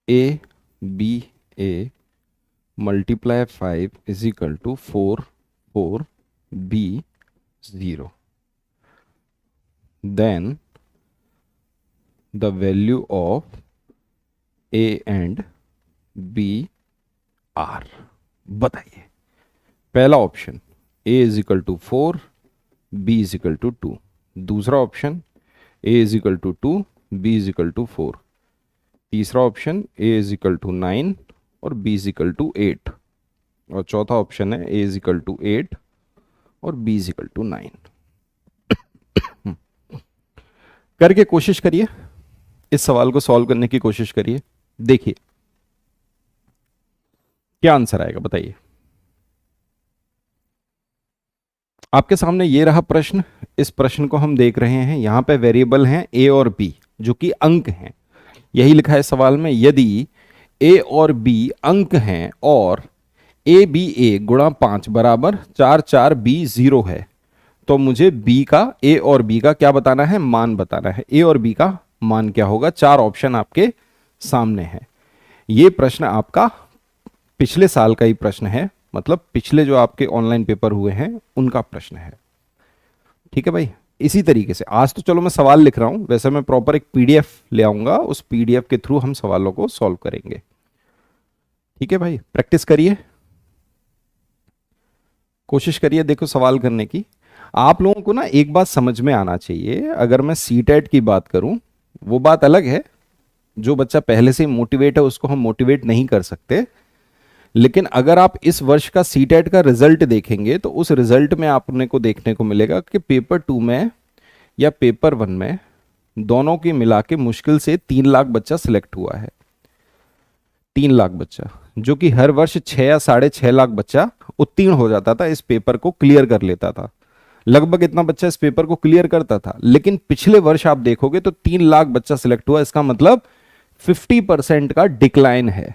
A B A multiply 5 is equal to 4 4 b 0, then the value of a and b are, बताइए। पहला option a is equal to 4, b is equal to 2। दूसरा option a is equal to 2, b is equal to 4। तीसरा option a is equal to 9 और b is equal to 8। और चौथा option है a is equal to 8 और b is equal to 9। करके कोशिश करिए, इस सवाल को सॉल्व करने की कोशिश करिए, देखिए क्या आंसर आएगा, बताइए। आपके सामने ये रहा प्रश्न। इस प्रश्न को हम देख रहे हैं, यहां पे वेरिएबल हैं a और b जो कि अंक हैं। यही लिखा है सवाल में, यदि a और b अंक हैं और ए बी ए गुणा 5 बराबर 4 4 b 0 है, तो मुझे b का, a और b का क्या बताना है, मान बताना है। a और b का मान क्या होगा, 4 ऑप्शन आपके सामने है। ये प्रश्न आपका पिछले साल का ही प्रश्न है, मतलब पिछले जो आपके ऑनलाइन पेपर हुए हैं उनका प्रश्न है। ठीक है भाई, इसी तरीके से आज तो चलो मैं सवाल लिख रहा हूं, वैसे मैं प्रॉपर एक पीडीएफ ले आऊंगा, उस पीडीएफ के थ्रू हम सवालों को सॉल्व करेंगे। ठीक है भाई, प्रैक्टिस करिए, कोशिश करिए देखो सवाल करने की। आप लोगों को ना एक बात समझ में आना चाहिए, अगर मैं सीटेट की बात करूं वो बात अलग है, जो बच्चा पहले से मोटिवेट है उसको हम मोटिवेट नहीं कर सकते, लेकिन अगर आप इस वर्ष का सीटेट का रिजल्ट देखेंगे तो उस रिजल्ट में आपने को देखने को मिलेगा कि पेपर 2 में या पेपर 1 में दोनों की मिला के मुश्किल से 3 लाख बच्चा सिलेक्ट हुआ है। 3 लाख बच्चा, जो कि हर वर्ष 6 या 6.5 लाख बच्चा उत्तीर्ण हो जाता था, इस पेपर को क्लियर कर लेता था। लगभग इतना बच्चा इस पेपर को क्लियर करता था, लेकिन पिछले वर्ष आप देखोगे तो 3 लाख बच्चा सिलेक्ट हुआ। इसका मतलब 50% का डिक्लाइन है,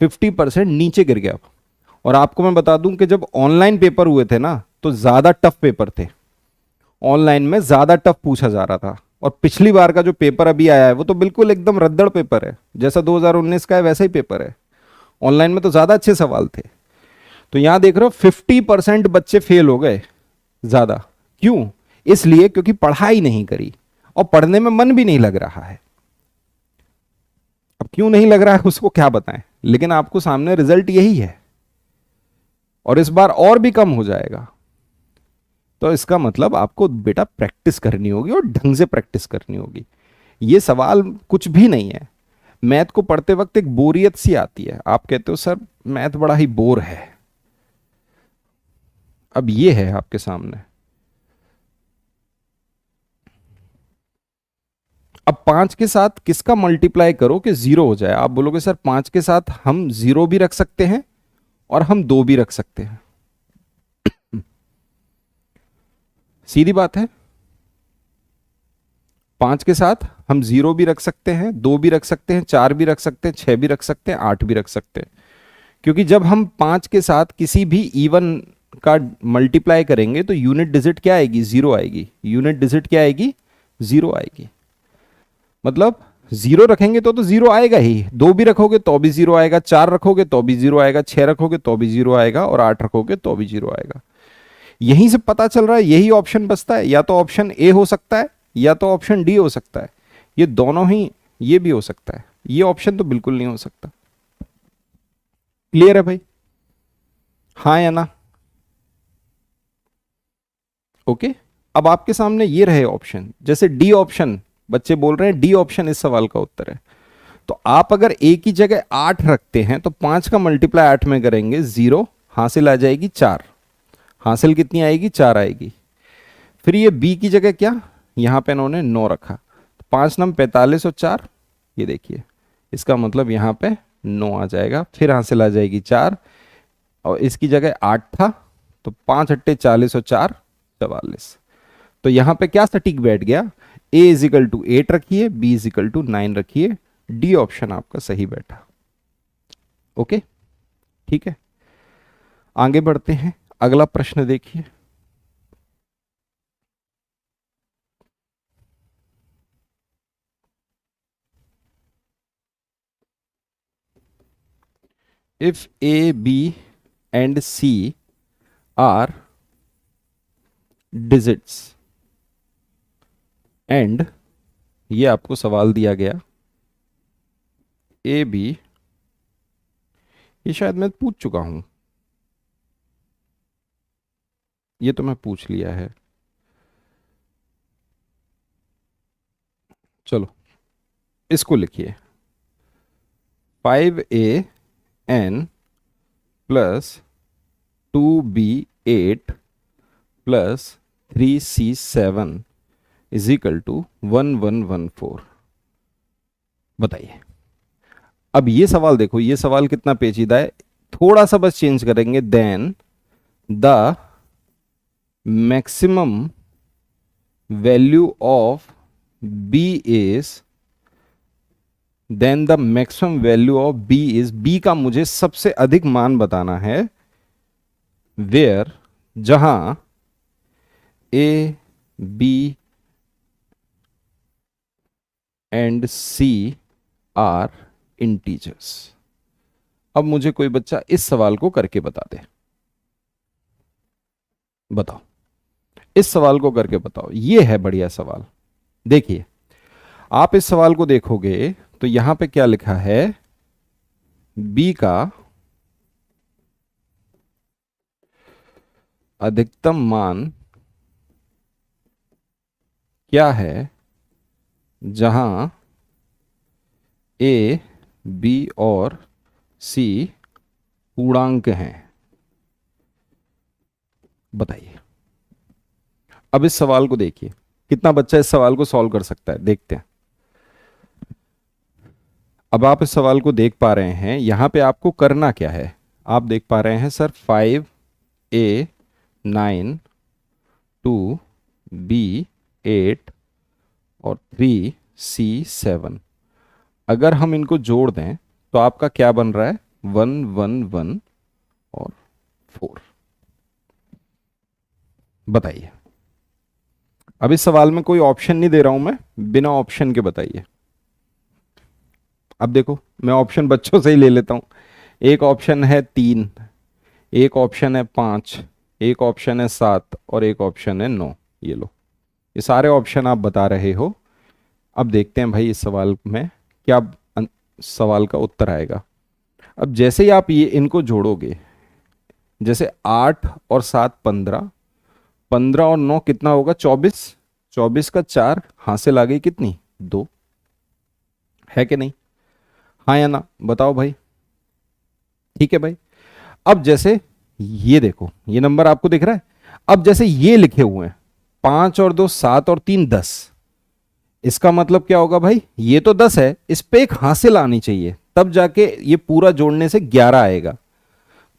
50% नीचे गिर गया। और आपको मैं बता दूं कि जब ऑनलाइन पेपर हुए थे ना तो ज्यादा टफ पेपर थे, ऑनलाइन में ज्यादा टफ पूछा जा रहा था। और पिछली बार का जो पेपर अभी आया है वो तो बिल्कुल एकदम रद्दड़ पेपर है, जैसा 2019 का है वैसा ही पेपर है। ऑनलाइन में तो ज्यादा अच्छे सवाल थे। तो यहां देख रहे हो 50% बच्चे फेल हो गए ज्यादा। क्यों? इसलिए क्योंकि पढ़ाई नहीं करी और पढ़ने में मन भी नहीं लग रहा है। अब क्यों नहीं लग रहा है उसको क्या बताएं, लेकिन आपको सामने रिजल्ट यही है, और इस बार और भी कम हो जाएगा। तो इसका मतलब आपको बेटा प्रैक्टिस करनी होगी और ढंग से प्रैक्टिस करनी होगी। ये सवाल कुछ भी नहीं है। मैथ को पढ़ते वक्त एक बोरियत सी आती है, आप कहते हो सर मैथ बड़ा ही बोर है। अब ये है आपके सामने। अब 5 के साथ किसका मल्टीप्लाई करो कि जीरो हो जाए। आप बोलोगे सर 5 के साथ हम जीरो भी रख सकते हैं और हम 2 भी रख सकते हैं। सीधी बात है। 5 के साथ हम जीरो भी रख सकते हैं, 2 भी रख सकते हैं, 4 भी रख सकते हैं, 6 भी रख सकते हैं, 8 भी रख सकते हैं। क्योंकि जब हम 5 के साथ किसी भी इवन का मल्टीप्लाई करेंगे तो यूनिट डिजिट क्या आएगी, जीरो आएगी। यूनिट डिजिट क्या आएगी, जीरो आएगी। मतलब जीरो रखेंगे तो जीरो आएगा ही, 2 भी रखोगे तो भी जीरो आएगा, 4 रखोगे तो भी जीरो आएगा, 6 रखोगे तो भी जीरो आएगा, और 8 रखोगे तो भी जीरो आएगा। यहीं से पता चल रहा है यही ऑप्शन बचता है। या तो ऑप्शन ए हो सकता है या तो ऑप्शन डी हो सकता है। ये दोनों ही, ये भी हो सकता है, ये ऑप्शन तो बिल्कुल नहीं हो सकता। क्लियर है भाई, हाँ या ना? ओके। अब आपके सामने ये रहे ऑप्शन, जैसे डी ऑप्शन, बच्चे बोल रहे हैं डी ऑप्शन इस सवाल का उत्तर है। तो आप अगर ए की जगह 8 रखते हैं तो 5 का मल्टीप्लाई 8 में करेंगे, जीरो, हासिल आ जाएगी 4। हासिल कितनी आएगी, 4 आएगी। फिर ये बी की जगह क्या, यहां पे इन्होंने 9 रखा, 5 नम 45 और 4, ये देखिए, इसका मतलब यहां पे 9 आ जाएगा। फिर हासिल आ जाएगी 4, और इसकी जगह 8 था, तो 5 अट्टे 40 और 4 44। तो यहां पे क्या सटीक बैठ गया, ए इजिकल टू 8 रखिए, बी इजिकल टू 9 रखिए, डी ऑप्शन आपका सही बैठा। ओके, ठीक है, आगे बढ़ते हैं। अगला प्रश्न देखिए। If A, B and C are digits and, ये आपको सवाल दिया गया, ए बी, ये शायद मैं पूछ चुका हूं, ये तो मैं पूछ लिया है। चलो इसको लिखिए, 5an plus 2b8 plus 3c7 is equal to 1114। बताइए। अब ये सवाल देखो, ये सवाल कितना पेचीदा है, थोड़ा सा बस चेंज करेंगे। Then the maximum value of B is, then the maximum value of B is, B का मुझे सबसे अधिक मान बताना है, वेयर, जहां A B and C are integers. अब मुझे कोई बच्चा इस सवाल को करके बता दे, बताओ, इस सवाल को करके बताओ। ये है बढ़िया सवाल। देखिए, आप इस सवाल को देखोगे तो यहां पे क्या लिखा है, बी का अधिकतम मान क्या है जहां ए, बी और सी पूर्णांक हैं। बताइए। अब इस सवाल को देखिए, कितना बच्चा इस सवाल को सॉल्व कर सकता है, देखते हैं। अब आप इस सवाल को देख पा रहे हैं, यहां पे आपको करना क्या है, आप देख पा रहे हैं सर 5a 9 2b 8 और 3c7, अगर हम इनको जोड़ दें तो आपका क्या बन रहा है, 1 1 1 और 4। बताइए। अब इस सवाल में कोई ऑप्शन नहीं दे रहा हूं मैं, बिना ऑप्शन के बताइए। अब देखो, मैं ऑप्शन बच्चों से ही ले लेता हूं। एक ऑप्शन है 3, एक ऑप्शन है 5, एक ऑप्शन है 7 और एक ऑप्शन है 9। ये लो, ये सारे ऑप्शन आप बता रहे हो। अब देखते हैं भाई इस सवाल में क्या सवाल का उत्तर आएगा। अब जैसे ही आप ये इनको जोड़ोगे, जैसे 8 और 7 15, 15 और 9 कितना होगा? 24, 24 का 4 हासिल आ गई कितनी? 2, है कि नहीं? हाँ या ना बताओ भाई। ठीक है भाई। अब जैसे ये देखो, ये नंबर आपको दिख रहा है। अब जैसे ये लिखे हुए हैं 5 और 2 7 और 3 10, इसका मतलब क्या होगा भाई? ये तो 10 है, इस पे एक हासिल आनी चाहिए, तब जाके ये पूरा जोड़ने से 11 आएगा।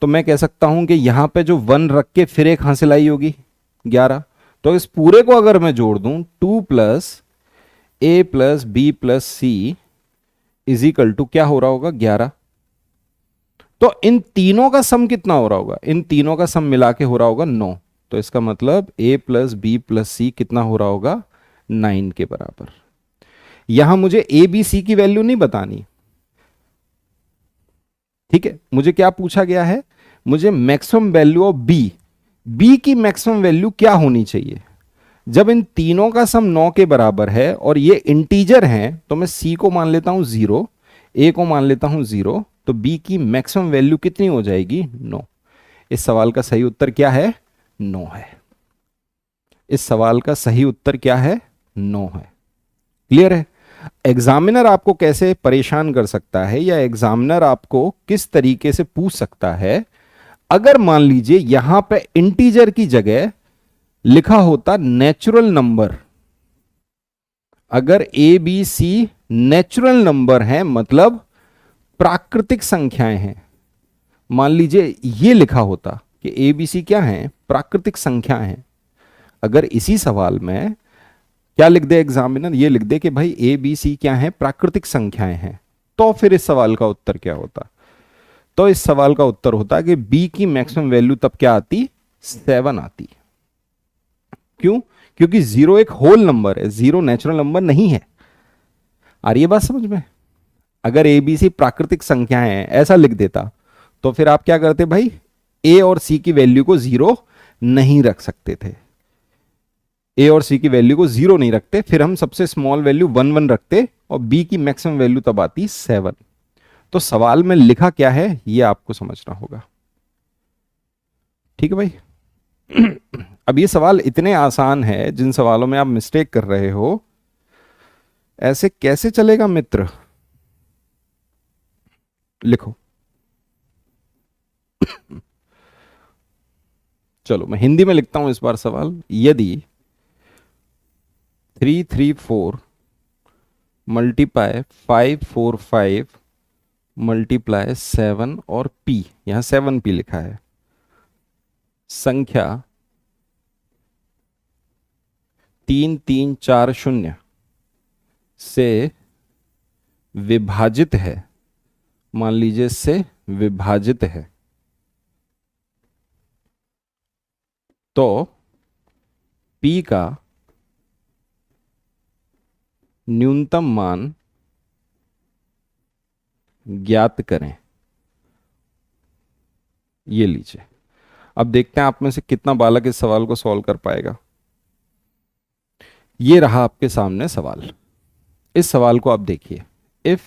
तो मैं कह सकता हूं कि यहां पे जो 1 रख के फिर एक हासिल आई होगी 11। तो इस पूरे को अगर मैं जोड़ दूं, 2 + a + b + c is equal to क्या हो रहा होगा? 11। तो इन तीनों का सम कितना हो रहा होगा? इन तीनों का सम मिला के हो रहा होगा 9। तो इसका मतलब a + b + c कितना हो रहा होगा? 9 के बराबर। यहां मुझे ए बी सी की वैल्यू नहीं बतानी, ठीक है? मुझे क्या पूछा गया है? मुझे maximum value of B, B की मैक्सिमम वैल्यू क्या होनी चाहिए? जब इन तीनों का सम 9 के बराबर है और ये इंटीजर हैं, तो मैं सी को मान लेता हूं 0, ए को मान लेता हूं 0, तो बी की मैक्सिमम वैल्यू कितनी हो जाएगी? 9। इस सवाल का सही उत्तर क्या है? 9 है। इस सवाल का सही उत्तर क्या है? 9 है। क्लियर है? एग्जामिनर आपको कैसे परेशान कर सकता है, या एग्जामिनर आपको किस तरीके से पूछ सकता है? अगर मान लीजिए यहां पे इंटीजर की जगह लिखा होता नेचुरल नंबर, अगर A B C natural number है, मतलब प्राकृतिक संख्याएं हैं, मान लीजिए ये लिखा होता कि ए बी सी क्या है? प्राकृतिक संख्याएं हैं। अगर इसी सवाल में क्या लिख दे एग्जामिनर? ये लिख दे कि भाई ए बी सी क्या है? प्राकृतिक संख्याएं हैं, तो फिर इस सवाल का उत्तर क्या होता? तो इस सवाल का उत्तर होता कि बी की मैक्सिमम वैल्यू तब क्या आती? 7 आती। क्यों? क्योंकि 0 एक होल नंबर है, 0 नेचुरल नंबर नहीं है। आ रही है बात समझ में? अगर ए बी सी प्राकृतिक संख्याएं हैं ऐसा लिख देता, तो फिर आप क्या करते भाई? ए और सी की वैल्यू को 0 नहीं रख सकते थे। ए और सी की वैल्यू को 0 नहीं रखते, फिर हम सबसे स्मॉल वैल्यू 1 1 रखते, और बी की मैक्सिमम वैल्यू तब आती 7। तो सवाल में लिखा क्या है ये आपको समझना होगा। ठीक है भाई? अब ये सवाल इतने आसान है, जिन सवालों में आप मिस्टेक कर रहे हो, ऐसे कैसे चलेगा मित्र? लिखो। चलो मैं हिंदी में लिखता हूं इस बार सवाल। यदि 3 3 4 मल्टीप्लाई 5 4 5 मल्टीप्लाई 7 और p, यहां 7p लिखा है, संख्या 3340 से विभाजित है, मान लीजिए इससे विभाजित है, तो p का न्यूनतम मान ज्ञात करें। ये लीजिए। अब देखते हैं आप में से कितना बालक इस सवाल को सॉल्व कर पाएगा। ये रहा आपके सामने सवाल। इस सवाल को आप देखिए। इफ,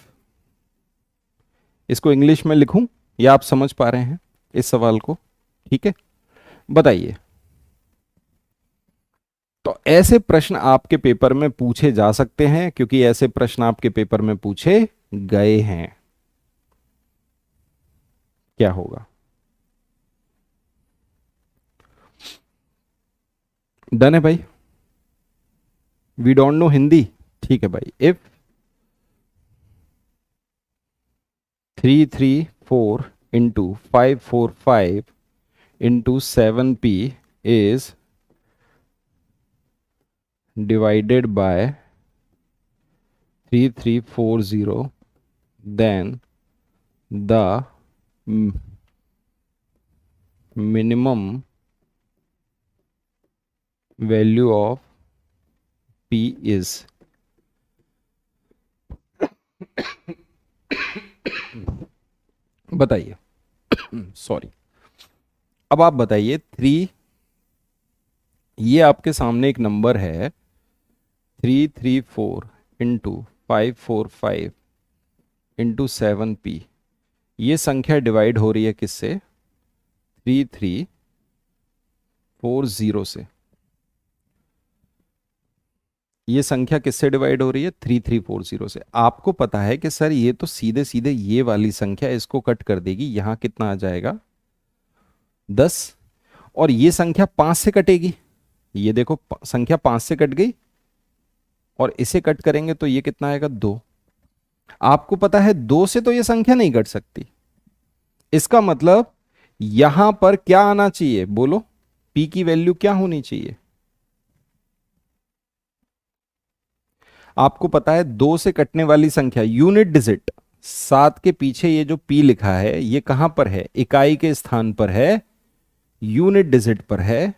इसको इंग्लिश में लिखूं या आप समझ पा रहे हैं इस सवाल को? ठीक है, बताइए। तो ऐसे प्रश्न आपके पेपर में पूछे जा सकते हैं, क्योंकि ऐसे प्रश्न आपके पेपर में पूछे गए हैं। क्या होगा? डन है भाई? We don't know Hindi? ठीक है भाई। If 3 3 4 into 5 4 5 into 7p is divided by 3340, then the minimum value of p is। बताइए। सॉरी। अब आप बताइए, 3, ये आपके सामने एक नंबर है 3 3 4 इंटू 5 4 5 इंटू 7p, ये संख्या डिवाइड हो रही है किससे? 3340 से। ये संख्या किससे डिवाइड हो रही है? 3340 से। आपको पता है कि सर ये तो सीधे सीधे ये वाली संख्या इसको कट कर देगी, यहां कितना आ जाएगा? 10। और ये संख्या 5 से कटेगी, ये देखो संख्या 5 से कट गई, और इसे कट करेंगे तो ये कितना आएगा? 2। आपको पता है 2 से तो ये संख्या नहीं कट सकती। इसका मतलब यहां पर क्या आना चाहिए? बोलो, p की वैल्यू क्या होनी चाहिए? आपको पता है 2 से कटने वाली संख्या यूनिट डिजिट, 7 के पीछे ये जो p लिखा है ये कहां पर है? इकाई के स्थान पर है, यूनिट डिजिट पर है।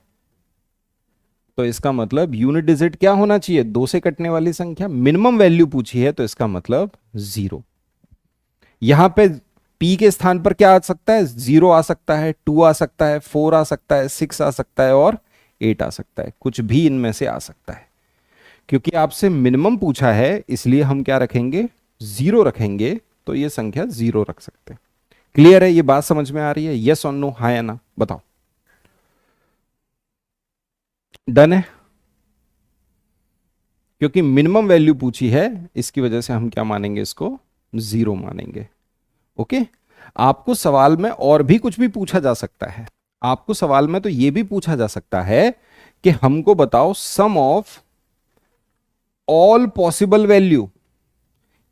तो इसका मतलब यूनिट डिजिट क्या होना चाहिए? 2 से कटने वाली संख्या। मिनिमम वैल्यू पूछी है तो इसका मतलब 0। यहां पे p के स्थान पर क्या आ सकता है? 0 आ सकता है, 2 आ सकता है, 4 आ सकता है, 6 आ सकता है और 8 आ सकता है। कुछ भी इनमें से आ सकता है। क्योंकि आपसे मिनिमम पूछा है इसलिए हम क्या रखेंगे? 0 रखेंगे, तो ये संख्या 0 रख सकते हैं। क्लियर है? ये बात समझ में आ रही है? यस और नो, हाँ या ना, बताओ। डन है? क्योंकि मिनिमम वैल्यू पूछी है इसकी वजह से हम क्या मानेंगे? इसको 0 मानेंगे। ओके। आपको सवाल में और भी कुछ भी पूछा जा सकता है। आपको सवाल में तो यह भी पूछा जा सकता है कि हमको बताओ सम ऑफ ऑल पॉसिबल वैल्यू,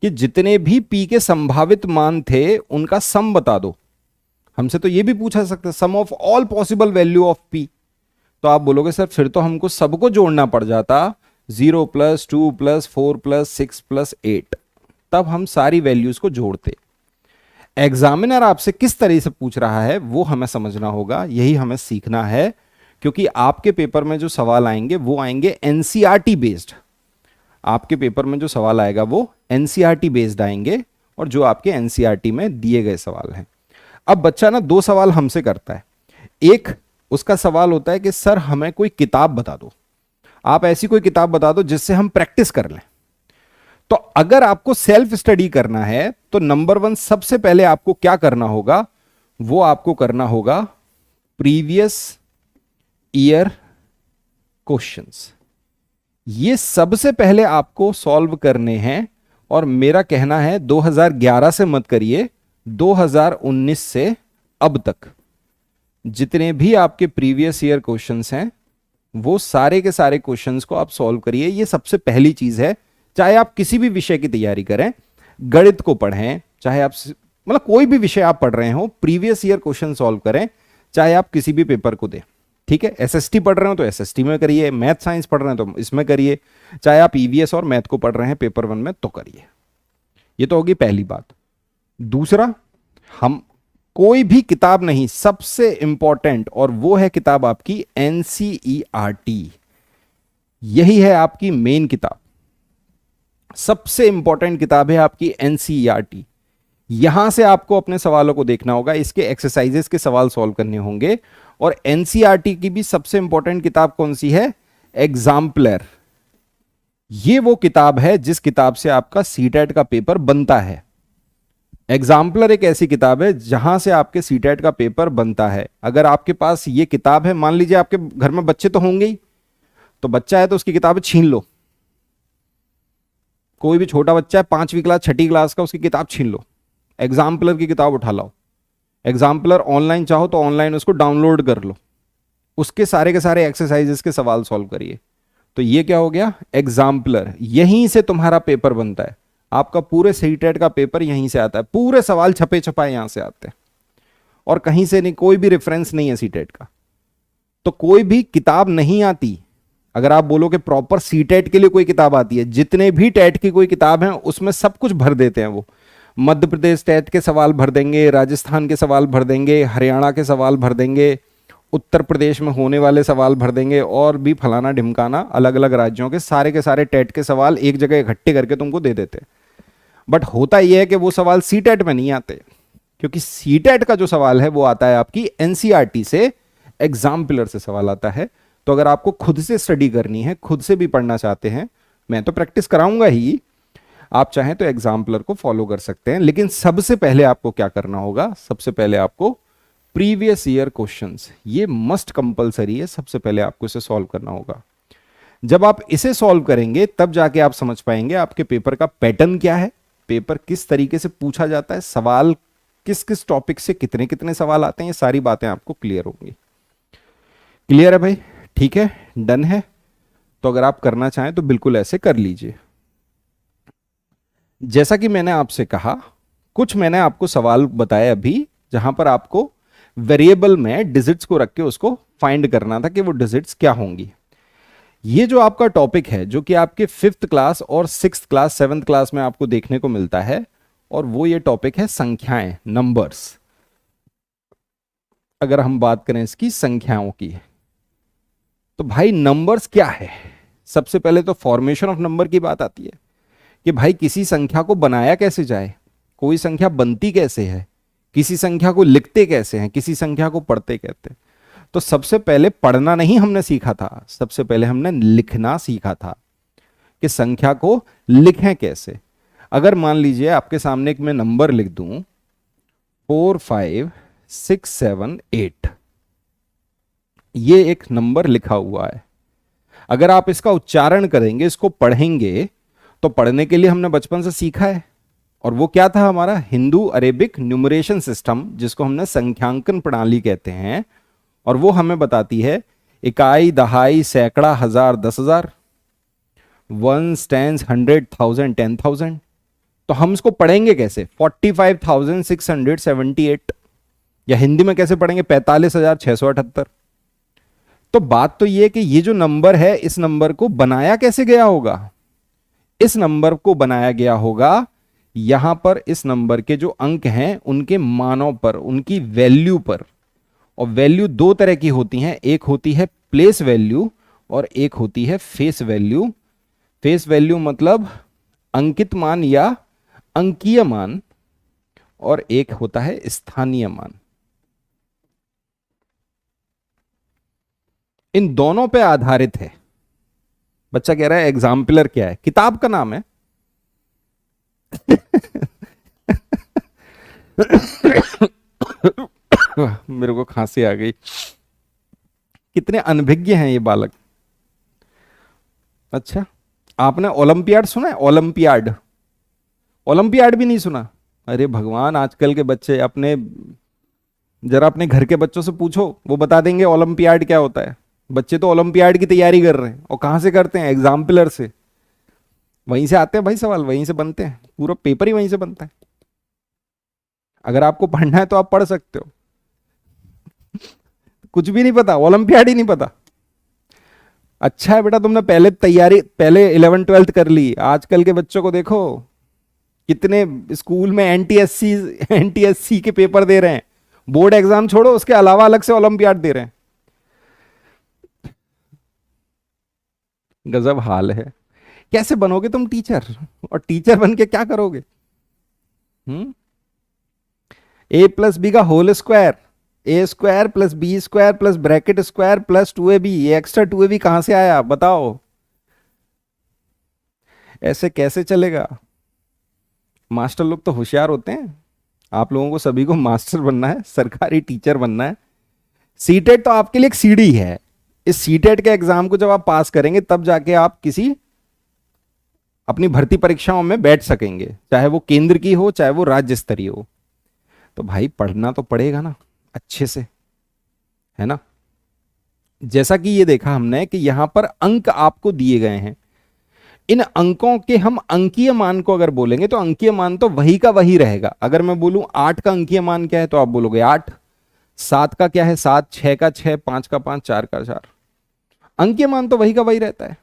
कि जितने भी p के संभावित मान थे उनका सम बता दो। हमसे तो यह भी पूछा जा सकता है sum of all possible value of p। तो आप बोलोगे सर फिर तो हमको सबको जोड़ना पड़ जाता, 0 प्लस 2 प्लस 4 प्लस 6 प्लस 8, तब हम सारी वैल्यूज को जोड़ते। एग्जामिनर आपसे किस तरह से पूछ रहा है वो हमें समझना होगा, यही हमें सीखना है। क्योंकि आपके पेपर में जो सवाल आएंगे वो आएंगे एनसीईआरटी बेस्ड। आपके पेपर में जो सवाल आएगा वो एनसीईआरटी बेस्ड आएंगे, और जो आपके एनसीईआरटी में दिए गए सवाल हैं। अब बच्चा ना 2 सवाल हमसे करता है। एक उसका सवाल होता है कि सर हमें कोई किताब बता दो, आप ऐसी कोई किताब बता दो जिससे हम प्रैक्टिस कर लें। तो अगर आपको सेल्फ स्टडी करना है तो नंबर 1 सबसे पहले आपको क्या करना होगा? वो आपको करना होगा प्रीवियस ईयर क्वेश्चंस। ये सबसे पहले आपको सॉल्व करने हैं, और मेरा कहना है 2011 से मत करिए, 2019 से अब तक जितने भी आपके प्रीवियस ईयर क्वेश्चंस हैं वो सारे के सारे क्वेश्चंस को आप सॉल्व करिए। ये सबसे पहली चीज है। चाहे आप किसी भी विषय की तैयारी करें, गणित को पढ़ें, चाहे आप मतलब कोई भी विषय आप पढ़ रहे हो, प्रीवियस ईयर क्वेश्चन सॉल्व करें, चाहे आप किसी भी पेपर को दें। ठीक है? एसएसटी पढ़ रहे हो तो एसएसटी में करिए, मैथ साइंस पढ़ रहे हैं तो इसमें करिए, चाहे आप ईवीएस और मैथ को पढ़ रहे हैं पेपर 1 में तो करिए। ये तो होगी पहली बात। दूसरा, हम कोई भी किताब नहीं, सबसे इंपॉर्टेंट, और वो है किताब आपकी एनसीईआरटी। यही है आपकी मेन किताब, सबसे इंपॉर्टेंट किताब है आपकी एनसीईआरटी। यहां से आपको अपने सवालों को देखना होगा, इसके एक्सरसाइजेस के सवाल सॉल्व करने होंगे। और एनसीईआरटी की भी सबसे इंपॉर्टेंट किताब कौन सी है? एग्जाम्पलर। ये वो किताब है जिस किताब से आपका सीटेट का पेपर बनता है। एग्जाम्पलर एक ऐसी किताब है जहां से आपके सीटेट का पेपर बनता है। अगर आपके पास ये किताब है, मान लीजिए आपके घर में बच्चे तो होंगे ही, तो बच्चा है तो उसकी किताब छीन लो। कोई भी छोटा बच्चा है 5वीं क्लास 6ठी क्लास का, उसकी किताब छीन लो, एग्जाम्पलर की किताब उठा लाओ। एग्जाम्पलर ऑनलाइन चाहो तो ऑनलाइन उसको डाउनलोड कर लो, उसके सारे के सारे एक्सरसाइजेस के सवाल सॉल्व करिए। तो ये क्या हो गया? एग्जाम्पलर। यहीं से तुम्हारा पेपर बनता है, आपका पूरे सीटेट का पेपर यहीं से आता है, पूरे सवाल छपे छपाए यहां से आते हैं, और कहीं से नहीं, कोई भी रेफरेंस नहीं है सीटेट का। तो कोई भी किताब नहीं आती। अगर आप बोलो कि प्रॉपर सीटेट के लिए कोई किताब आती है, जितने भी टेट की कोई किताब है उसमें सब कुछ भर देते हैं। वो मध्य प्रदेश टेट के सवाल भर देंगे, राजस्थान के सवाल भर देंगे, हरियाणा के सवाल भर देंगे, उत्तर प्रदेश में होने वाले सवाल भर देंगे, और भी फलाना ढिमकाना अलग अलग राज्यों के सारे टेट के सवाल एक जगह इकट्ठे करके तुमको दे देते। बट होता यह है कि वो सवाल सीटेट में नहीं आते, क्योंकि सीटेट का जो सवाल है वो आता है आपकी एनसीईआरटी से, एग्जाम्पलर से सवाल आता है। तो अगर आपको खुद से स्टडी करनी है, खुद से भी पढ़ना चाहते हैं, मैं तो प्रैक्टिस कराऊंगा ही, आप चाहें तो एग्जाम्पलर को फॉलो कर सकते हैं, लेकिन सबसे पहले आपको क्या करना होगा, सबसे पहले आपको प्रीवियस ईयर क्वेश्चंस, ये मस्ट कंपलसरी है, सबसे पहले आपको इसे सॉल्व करना होगा। जब आप इसे सॉल्व करेंगे तब जाके आप समझ पाएंगे आपके पेपर का पैटर्न क्या है, पेपर किस तरीके से पूछा जाता है, सवाल किस किस टॉपिक से कितने कितने सवाल आते हैं, ये सारी बातें आपको क्लियर होंगी। क्लियर है भाई? ठीक है, डन है। तो अगर आप करना चाहें तो बिल्कुल ऐसे कर लीजिए। जैसा कि मैंने आपसे कहा, कुछ मैंने आपको सवाल बताए अभी जहां पर आपको वेरिएबल में डिजिट्स को रख के उसको फाइंड करना था कि वो डिजिट्स क्या होंगी। ये जो आपका टॉपिक है जो कि आपके 5th क्लास और 6th क्लास 7th क्लास में आपको देखने को मिलता है, और वो ये टॉपिक है संख्याएं, नंबर्स। अगर हम बात करें इसकी संख्याओं की, तो भाई नंबर्स क्या है, सबसे पहले तो फॉर्मेशन ऑफ नंबर की बात आती है कि भाई किसी संख्या को बनाया कैसे जाए, कोई संख्या बनती कैसे है, किसी संख्या को लिखते कैसे हैं, किसी संख्या को पढ़ते कहते हैं। तो सबसे पहले पढ़ना नहीं हमने सीखा था, सबसे पहले हमने लिखना सीखा था कि संख्या को लिखें कैसे। अगर मान लीजिए आपके सामने एक मैं नंबर लिख दूं 4 5 6 7 8, ये एक नंबर लिखा हुआ है। अगर आप इसका उच्चारण करेंगे, इसको पढ़ेंगे, तो पढ़ने के लिए हमने बचपन से सीखा है, और वो क्या था हमारा हिंदू अरेबिक न्यूमरेशन सिस्टम, जिसको हमने संख्यांकन प्रणाली कहते हैं। और वो हमें बताती है इकाई, दहाई, सैकड़ा, हजार, 10,000, वंस, टेंस, 100,000, 10,000। तो हम इसको पढ़ेंगे कैसे, 45,678, या हिंदी में कैसे पढ़ेंगे 45,678। तो बात तो ये कि ये जो नंबर है, इस नंबर को बनाया कैसे गया होगा, इस नंबर को बनाया गया होगा यहां पर इस नंबर के जो अंक हैं उनके मानों पर, उनकी वैल्यू पर। और वैल्यू दो तरह की होती हैं, एक होती है प्लेस वैल्यू और एक होती है फेस वैल्यू। फेस वैल्यू मतलब अंकित मान या अंकीय मान, और एक होता है स्थानीय मान। इन दोनों पे आधारित है। बच्चा कह रहा है एग्जाम्पलर क्या है, किताब का नाम है। मेरे को खांसी आ गई। कितने अनभिज्ञ हैं ये बालक। अच्छा, आपने ओलंपियाड सुना है, ओलंपियाड? ओलंपियाड भी नहीं सुना? अरे भगवान, आजकल के बच्चे, अपने जरा अपने घर के बच्चों से पूछो, वो बता देंगे ओलंपियाड क्या होता है। बच्चे तो ओलंपियाड की तैयारी कर रहे हैं, और कहां से करते हैं, एग्जाम्पलर से। वहीं से आते हैं भाई सवाल, वहीं से बनते हैं, पूरा पेपर ही वहीं से बनता है। अगर आपको पढ़ना है तो आप पढ़ सकते हो। कुछ भी नहीं पता, ओलंपियाड ही नहीं पता। अच्छा है बेटा, तुमने पहले तैयारी, पहले 11 12th कर ली। आजकल के बच्चों को देखो, कितने स्कूल में एनटीएससी के पेपर दे रहे हैं, बोर्ड एग्जाम छोड़ो, उसके अलावा अलग से ओलंपियाड दे रहे हैं। गजब हाल है। कैसे बनोगे तुम टीचर, और टीचर बन के क्या करोगे? A+B का whole square, A² + B² + bracket square + 2AB, ये एक्स्ट्रा 2AB कहां से आया बताओ? ऐसे कैसे चलेगा? मास्टर लोग तो होशियार होते हैं, आप लोगों को सभी को मास्टर बनना है, सरकारी टीचर बनना है। सीटेट तो आपके लिए एक सीढ़ी है। इस सीटेट के एग्जाम को जब आप पास करेंगे तब जाके आप किसी अपनी भर्ती परीक्षाओं में बैठ सकेंगे, चाहे वो केंद्र की हो चाहे वो राज्य स्तरीय हो। तो भाई पढ़ना तो पड़ेगा ना अच्छे से, है ना। जैसा कि ये देखा हमने कि यहां पर अंक आपको दिए गए हैं, इन अंकों के हम अंकीय मान को अगर बोलेंगे तो अंकीय मान तो वही का वही रहेगा। अगर मैं बोलूं 8 का अंकीय मान क्या है तो आप बोलोगे 8। 7 का क्या है 7, 6 का 6, 5 का 5, 4 का 4। अंकीय मान तो वही का वही रहता है।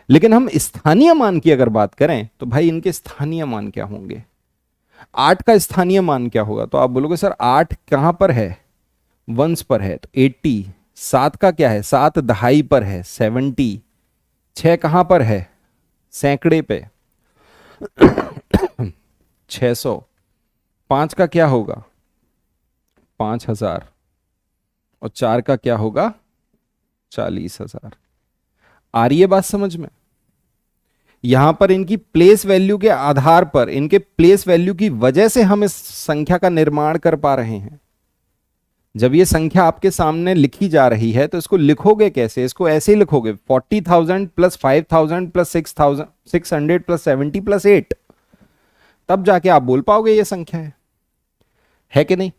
लेकिन हम स्थानीय मान की अगर बात करें तो भाई इनके स्थानीय मान क्या होंगे। 8 का स्थानीय मान क्या होगा, तो आप बोलोगे सर 8 कहां पर है, वंस पर है तो 80। 7 का क्या है, 7 दहाई पर है 70। 6 कहां पर है, सैकड़े पे 600। 5 का क्या होगा 5,000, और 4 का क्या होगा 40,000। आ रही है बात समझ में? यहां पर इनकी प्लेस वैल्यू के आधार पर, इनके प्लेस वैल्यू की वजह से हम इस संख्या का निर्माण कर पा रहे हैं। जब ये संख्या आपके सामने लिखी जा रही है तो इसको लिखोगे कैसे? इसको ऐसे ही लिखोगे 40,000 प्लस 5,000 प्लस 6,600 प्लस 70 प्लस 8, तब जाके आप बोल पाओगे ये संख्या है कि नहीं?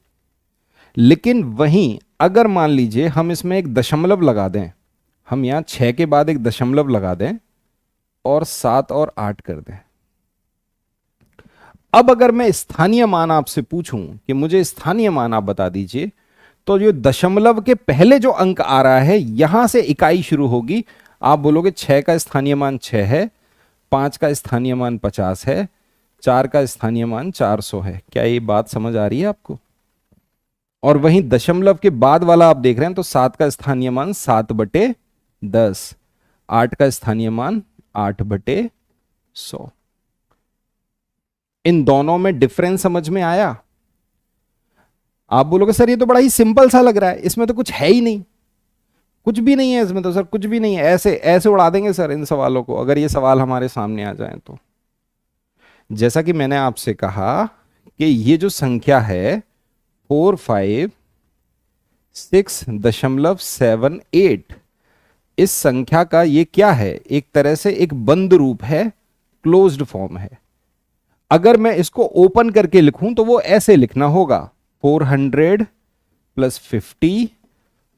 लेकिन वहीं अगर मान लीजिए हम इसमें एक दशमलव लगा दें, हम यहां 6 के बाद एक दशमलव लगा दें और 7 और 8 कर दें, अब अगर मैं स्थानीय मान आपसे पूछूं कि मुझे स्थानीय मान आप बता दीजिए, तो जो दशमलव के पहले जो अंक आ रहा है यहां से इकाई शुरू होगी। आप बोलोगे 6 का स्थानीय मान 6 है, 5 का स्थानीय मान 50 है, 4 का स्थानीय मान 400 है। क्या ये बात समझ आ रही है आपको? और वहीं दशमलव के बाद वाला आप देख रहे हैं तो 7 का स्थानीय मान 7/10, 8 का स्थानीय मान 8/100। इन दोनों में डिफरेंस समझ में आया? आप बोलोगे सर ये तो बड़ा ही सिंपल सा लग रहा है, इसमें तो कुछ है ही नहीं, कुछ भी नहीं है इसमें तो सर, कुछ भी नहीं है, ऐसे ऐसे उड़ा देंगे सर इन सवालों को अगर ये सवाल हमारे सामने आ जाए तो। जैसा कि मैंने आपसे कहा कि ये जो संख्या है 456.78, इस संख्या का ये क्या है? एक तरह से एक बंद रूप है, क्लोज्ड फॉर्म है। अगर मैं इसको ओपन करके लिखूं तो वो ऐसे लिखना होगा 400 प्लस 50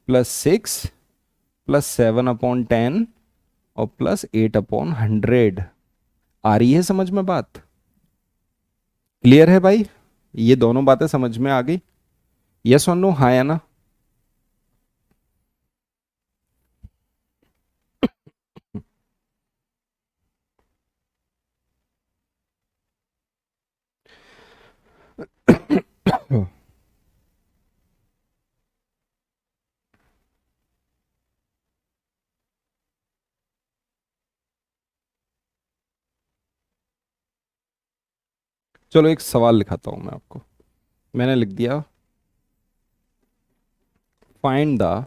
प्लस 6 प्लस 7/10 और प्लस 8/100। आ रही है समझ में बात? क्लियर है भाई? ये दोनों बातें समझ में आ गई? यस और नो, हाँ या ना? चलो एक सवाल लिखाता हूं मैं आपको। मैंने लिख दिया find the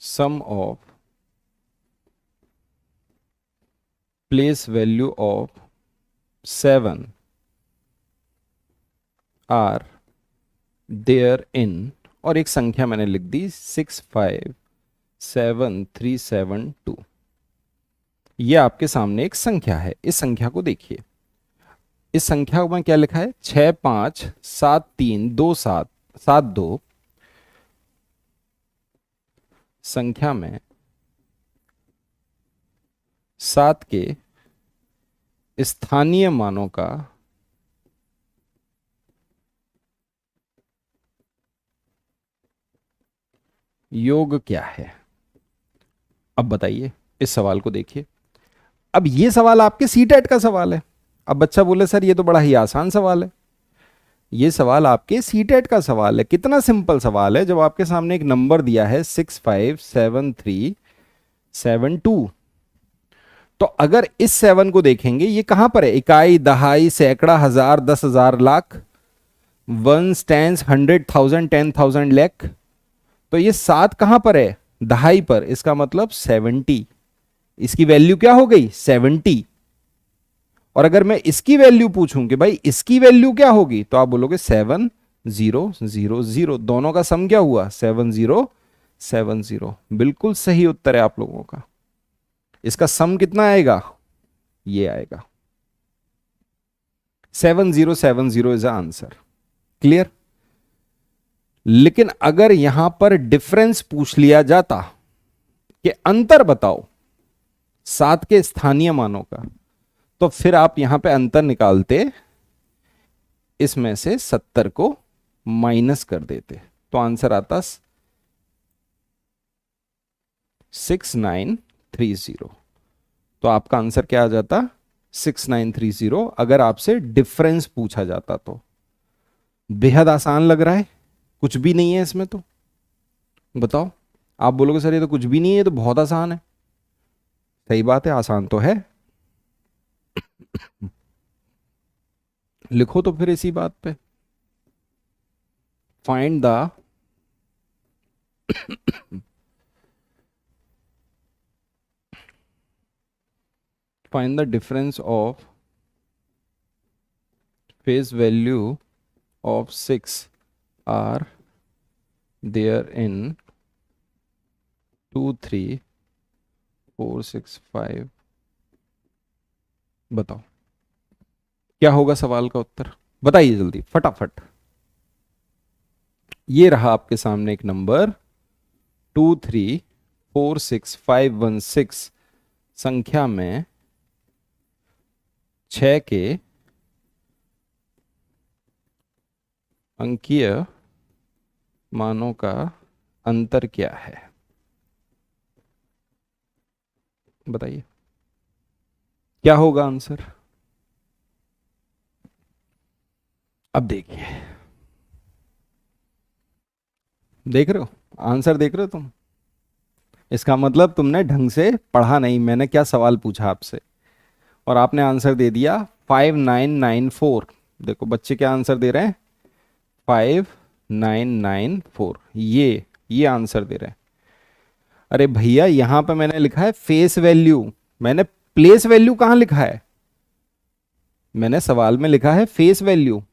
sum of place value of 7 are there in, और एक संख्या मैंने लिख दी 657,372। ये आपके सामने एक संख्या है, इस संख्या को देखिए। इस संख्या में क्या लिखा है? 6573272। संख्या में 7 के स्थानीय मानों का योग क्या है? अब बताइए, इस सवाल को देखिए। अब ये सवाल आपके सीटेट का सवाल है। अब बच्चा बोले सर ये तो बड़ा ही आसान सवाल है। ये सवाल आपके सीटेट का सवाल है। कितना सिंपल सवाल है, जब आपके सामने एक नंबर दिया है 657,372, तो अगर इस 7 को देखेंगे ये कहां पर है? इकाई, दहाई, सैकड़ा, हजार, 10,000, लाख, वंस, टेंस, 100,000, 10,000, लाख। तो ये 7 कहां पर है? दहाई पर। इसका मतलब 70। इसकी वैल्यू क्या हो गई? 70। और अगर मैं इसकी वैल्यू पूछूं कि भाई इसकी वैल्यू क्या होगी, तो आप बोलोगे 7,000। दोनों का सम क्या हुआ? 7,070। बिल्कुल सही उत्तर है आप लोगों का। इसका सम कितना आएगा? ये आएगा 7,070 इज आंसर। क्लियर? लेकिन अगर यहां पर डिफरेंस पूछ लिया जाता कि अंतर बताओ 7 के स्थानीय मानों का, तो फिर आप यहां पे अंतर निकालते, इसमें से 70 को माइनस कर देते, तो आंसर आता 6930। तो आपका आंसर क्या आ जाता? 6930, अगर आपसे डिफरेंस पूछा जाता तो। बेहद आसान लग रहा है, कुछ भी नहीं है इसमें तो। बताओ, आप बोलोगे सर ये तो कुछ भी नहीं है, ये तो बहुत आसान है। सही बात है, आसान तो है। लिखो तो फिर इसी बात पे, find the find the difference of face value of 6 are there in 2 3 4 6 5। बताओ क्या होगा सवाल का उत्तर, बताइए जल्दी फटाफट। ये रहा आपके सामने एक नंबर 2346516 संख्या में 6 के अंकीय मानों का अंतर क्या है, बताइए क्या होगा आंसर। अब देखिए, देख रहे हो आंसर, देख रहे हो तुम, इसका मतलब तुमने ढंग से पढ़ा नहीं। मैंने क्या सवाल पूछा आपसे और आपने आंसर दे दिया 5994। देखो बच्चे क्या आंसर दे रहे हैं, 5994, ये आंसर दे रहे हैं। अरे भैया यहां पे मैंने लिखा है फेस वैल्यू, मैंने प्लेस वैल्यू कहां लिखा है, मैंने सवाल में लिखा है फेस वैल्यू।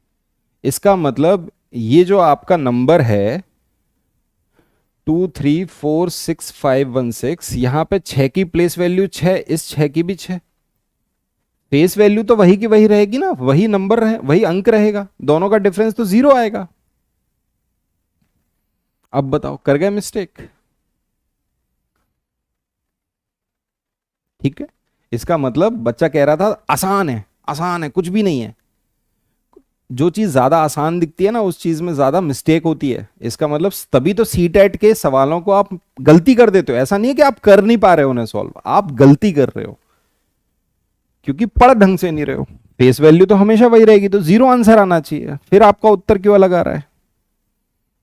इसका मतलब ये जो आपका नंबर है 2346516, यहां पे 6 की प्लेस वैल्यू 6, इस 6 की भी 6, फेस वैल्यू तो वही की वही रहेगी ना, वही नंबर रहे, वही अंक रहेगा, दोनों का डिफरेंस तो 0 आएगा। अब बताओ कर गए मिस्टेक, ठीक है। इसका मतलब बच्चा कह रहा था आसान है, आसान है, कुछ भी नहीं है। जो चीज ज्यादा आसान दिखती है ना उस चीज में ज्यादा मिस्टेक होती है। इसका मतलब तभी तो सीटेट के सवालों को आप गलती कर देते हो। ऐसा नहीं है कि आप कर नहीं पा रहे हो उन्हें सॉल्व, आप गलती कर रहे हो क्योंकि पढ़ ढंग से नहीं रहे हो। फेस वैल्यू तो हमेशा वही रहेगी, तो 0 आंसर आना चाहिए, फिर आपका उत्तर क्यों अलग आ रहा है।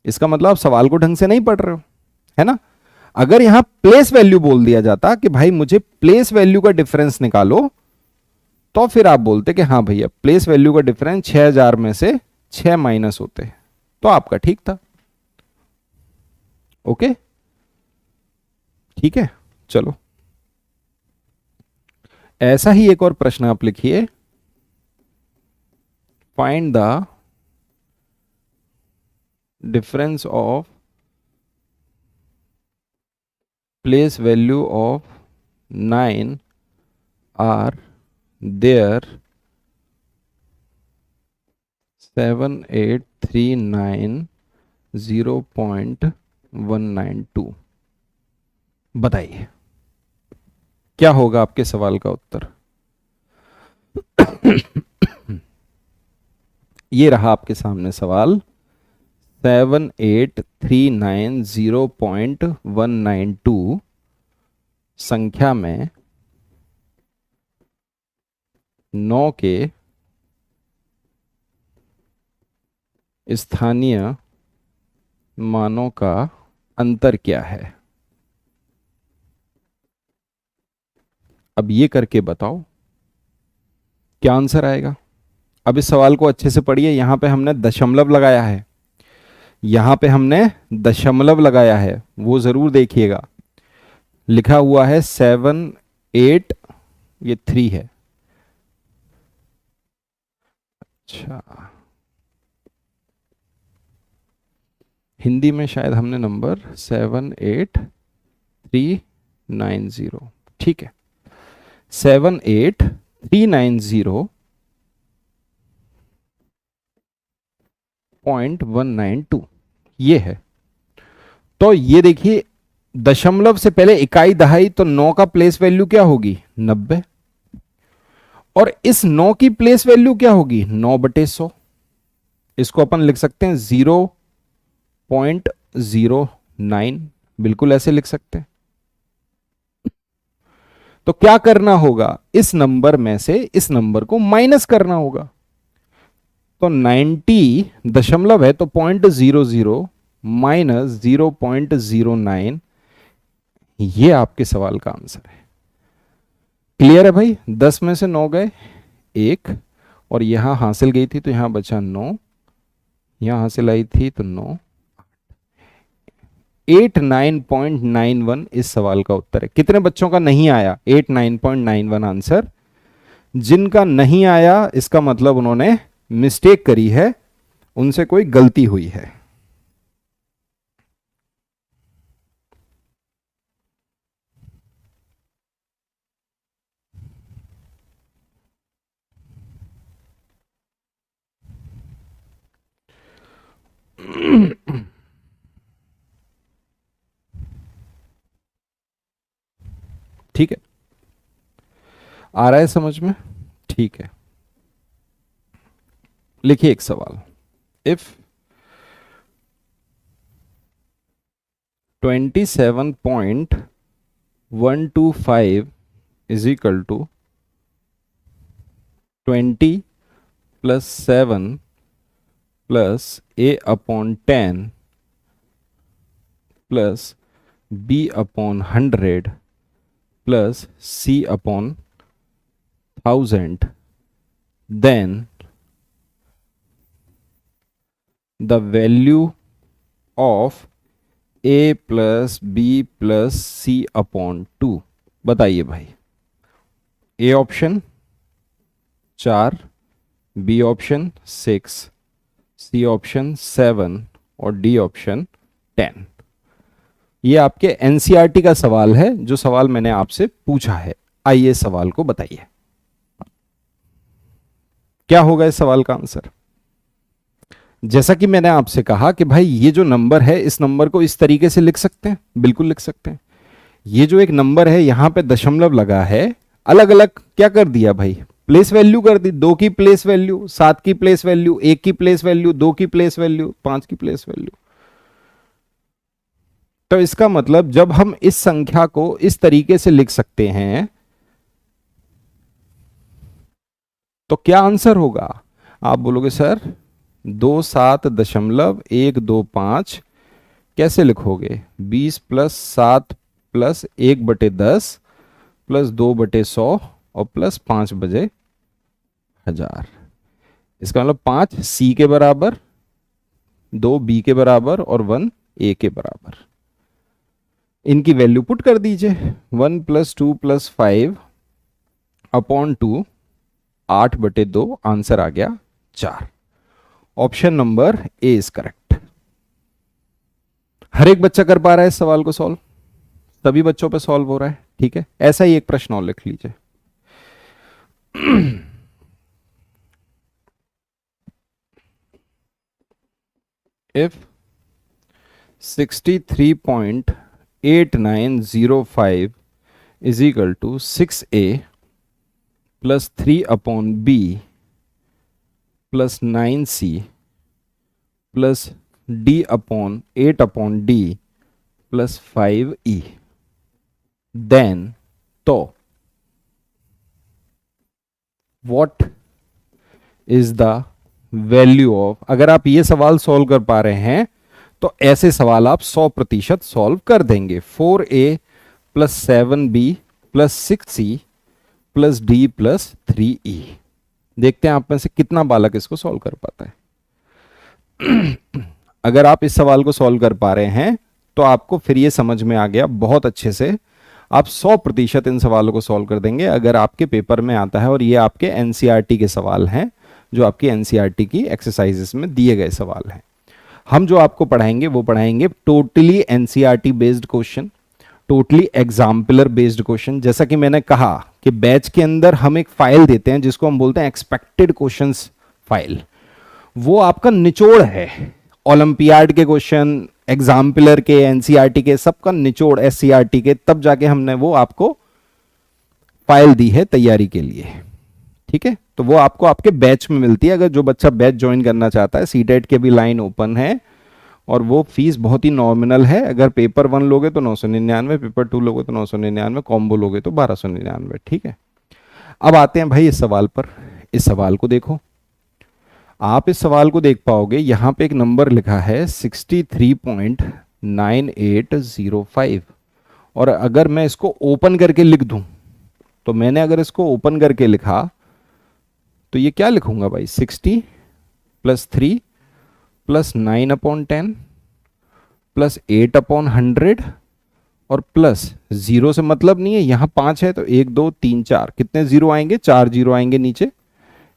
इसका मतलब आप सवाल को ढंग से नहीं पढ़ रहे हो, है ना। अगर यहां प्लेस वैल्यू बोल दिया जाता कि भाई मुझे प्लेस वैल्यू का डिफरेंस निकालो, तो फिर आप बोलते कि हाँ भैया प्लेस वैल्यू का डिफरेंस 6000 में से 6 माइनस होते, तो आपका ठीक था। ओके ठीक है, चलो ऐसा ही एक और प्रश्न आप लिखिए। Find the difference of place value of 9 are there 78390.192। बताइए क्या होगा आपके सवाल का उत्तर। ये रहा आपके सामने सवाल 78390.192 संख्या में 9 के स्थानीय मानों का अंतर क्या है। अब ये करके बताओ क्या आंसर आएगा। अब इस सवाल को अच्छे से पढ़िए, यहां पे हमने दशमलव लगाया है, यहां पे हमने दशमलव लगाया है, वो जरूर देखिएगा। लिखा हुआ है 7 8, ये 3 है। अच्छा हिंदी में शायद हमने नंबर 78390, ठीक है 78390.192 ये है। तो ये देखिए दशमलव से पहले इकाई दहाई, तो 9 का प्लेस वैल्यू क्या होगी 90, और इस 9 की प्लेस वैल्यू क्या होगी 9/100। इसको अपन लिख सकते हैं 0.09, बिल्कुल ऐसे लिख सकते हैं। तो क्या करना होगा, इस नंबर में से इस नंबर को माइनस करना होगा। तो 90 दशमलव है तो 0.00 माइनस 0.09, ये आपके सवाल का आंसर है। क्लियर है भाई, 10 में से 9 गए 1, और यहां हासिल गई थी तो यहां बचा 9, यहां हासिल आई थी तो 9, 89.91 इस सवाल का उत्तर है। कितने बच्चों का नहीं आया 89.91 आंसर, जिनका नहीं आया इसका मतलब उन्होंने मिस्टेक करी है, उनसे कोई गलती हुई है। ठीक है, आ रहा है समझ में? ठीक है, लिखिए एक सवाल। If 27.125 is equal to 20 plus 7 plus a/10 plus b/100 plus c/1000, then the value of a plus b plus c/2। बताइए भाई। A option 4, B option 6, C option 7 और डी ऑप्शन 10। ये आपके एनसीईआरटी का सवाल है, जो सवाल मैंने आपसे पूछा है। आइए सवाल को बताइए, क्या होगा इस सवाल का आंसर। जैसा कि मैंने आपसे कहा कि भाई ये जो नंबर है, इस नंबर को इस तरीके से लिख सकते हैं, बिल्कुल लिख सकते हैं। ये जो एक नंबर है यहां पे दशमलव लगा है, अलग अलग क्या कर दिया भाई, प्लेस वैल्यू कर दी। 2 की प्लेस वैल्यू, 7 की प्लेस वैल्यू, 1 की प्लेस वैल्यू, 2 की प्लेस वैल्यू, 5 की प्लेस वैल्यू। तो इसका मतलब जब हम इस संख्या को इस तरीके से लिख सकते हैं तो क्या आंसर होगा। आप बोलोगे सर 27.125 कैसे लिखोगे, 20 प्लस 7 प्लस 1/10 प्लस 2/100 और प्लस 5/1000। इसका मतलब 5 सी के बराबर, 2 बी के बराबर और 1 ए के बराबर। इनकी वैल्यू पुट कर दीजिए। 1 प्लस 2 प्लस 5/2, 8/2, आंसर आ गया 4। Option number A is correct. हर एक बच्चा कर पा रहा है इस सवाल को सॉल्व, सभी बच्चों पे सॉल्व हो रहा है। ठीक है, ऐसा ही एक प्रश्न और लिख लीजिए। If 63.8905 is equal to 6a plus 3/b plus 9c plus d/8/d plus 5e, then तो what is the value of। अगर आप ये सवाल सॉल्व कर पा रहे हैं तो ऐसे सवाल आप 100% सॉल्व कर देंगे। 4a plus 7b plus 6c plus d plus 3e। देखते हैं आप में से कितना बालक इसको सॉल्व कर पाता है। अगर आप इस सवाल को सॉल्व कर पा रहे हैं तो आपको फिर ये समझ में आ गया बहुत अच्छे से, आप 100% इन सवालों को सॉल्व कर देंगे अगर आपके पेपर में आता है। और ये आपके एनसीईआरटी के सवाल हैं, जो आपकी एनसीईआरटी की एक्सरसाइजेस में दिए गए सवाल हैं। हम जो आपको पढ़ाएंगे वो पढ़ाएंगे totally NCERT based question, totally exemplar based question. जैसा कि मैंने कहा कि बैच के अंदर हम एक फाइल देते हैं जिसको हम बोलते हैं एक्सपेक्टेड क्वेश्चंस फाइल। वो आपका निचोड़ है, ओलंपियाड के क्वेश्चन, एग्जाम्पलर के, एनसीईआरटी के, सबका निचोड़, एससीईआरटी के, तब जाके हमने वो आपको फाइल दी है तैयारी के लिए। ठीक है, तो वो आपको आपके बैच में मिलती है। अगर जो बच्चा बैच ज्वाइन करना चाहता है, सीटेट के भी लाइन ओपन है और वो फीस बहुत ही नॉमिनल है। अगर पेपर 1 लोगे तो 999, पेपर 2 लोगे तो 999, कॉम्बो लोगे तो 1299। ठीक है, अब आते हैं भाई इस सवाल पर। इस सवाल को देखो, आप इस सवाल को देख पाओगे, यहां पे एक नंबर लिखा है 63.9805। और अगर मैं इसको ओपन करके लिख दूं, तो मैंने अगर इसको ओपन करके लिखा तो ये क्या लिखूंगा भाई, 60 प्लस 3 प्लस 9/10 प्लस 8/100 और प्लस जीरो से मतलब नहीं है, यहां 5 है तो 1 2 3 4, कितने जीरो आएंगे, 4 जीरो आएंगे नीचे,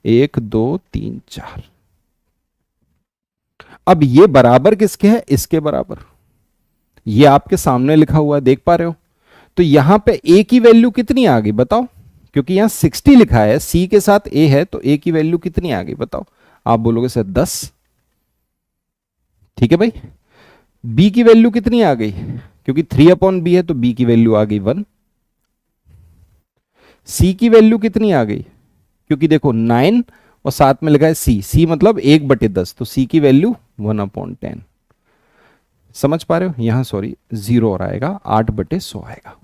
1 2 3 4। अब ये बराबर किसके है, इसके बराबर, ये आपके सामने लिखा हुआ है, देख पा रहे हो। तो यहां पे ए की वैल्यू कितनी आ गई बताओ, क्योंकि यहां 60 लिखा है, सी के साथ ए है, तो ए की वैल्यू कितनी आ गई बताओ। आप बोलोगे सर 10, ठीक है भाई। बी की वैल्यू कितनी आ गई, क्योंकि 3/b है तो बी की वैल्यू आ गई 1। सी की वैल्यू कितनी आ गई, क्योंकि देखो 9 और साथ में लिखा है सी, सी मतलब 1/10, तो सी की वैल्यू 1/10। समझ पा रहे हो, यहां सॉरी जीरो और आएगा, 8/100 आएगा।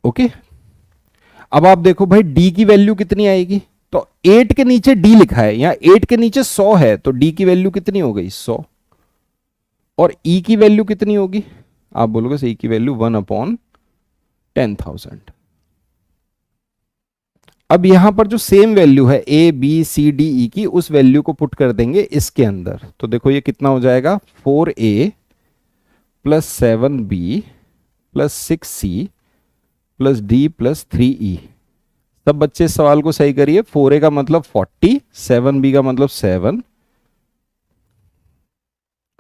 ओके, अब आप देखो भाई डी की वैल्यू कितनी आएगी, तो 8 के नीचे डी लिखा है, यहां 8 के नीचे 100 है, तो डी की वैल्यू कितनी हो गई 100। और ई की वैल्यू कितनी होगी, आप बोलोगे सही की वैल्यू 1/10,000। अब यहां पर जो सेम वैल्यू है ए बी सी डी ई की, उस वैल्यू को पुट कर देंगे इसके अंदर, तो देखो ये कितना हो जाएगा, 4a plus 7b plus 6c plus D plus 3e। सब बच्चे इस सवाल को सही करिए। 4a का मतलब 40, 7b का मतलब 7,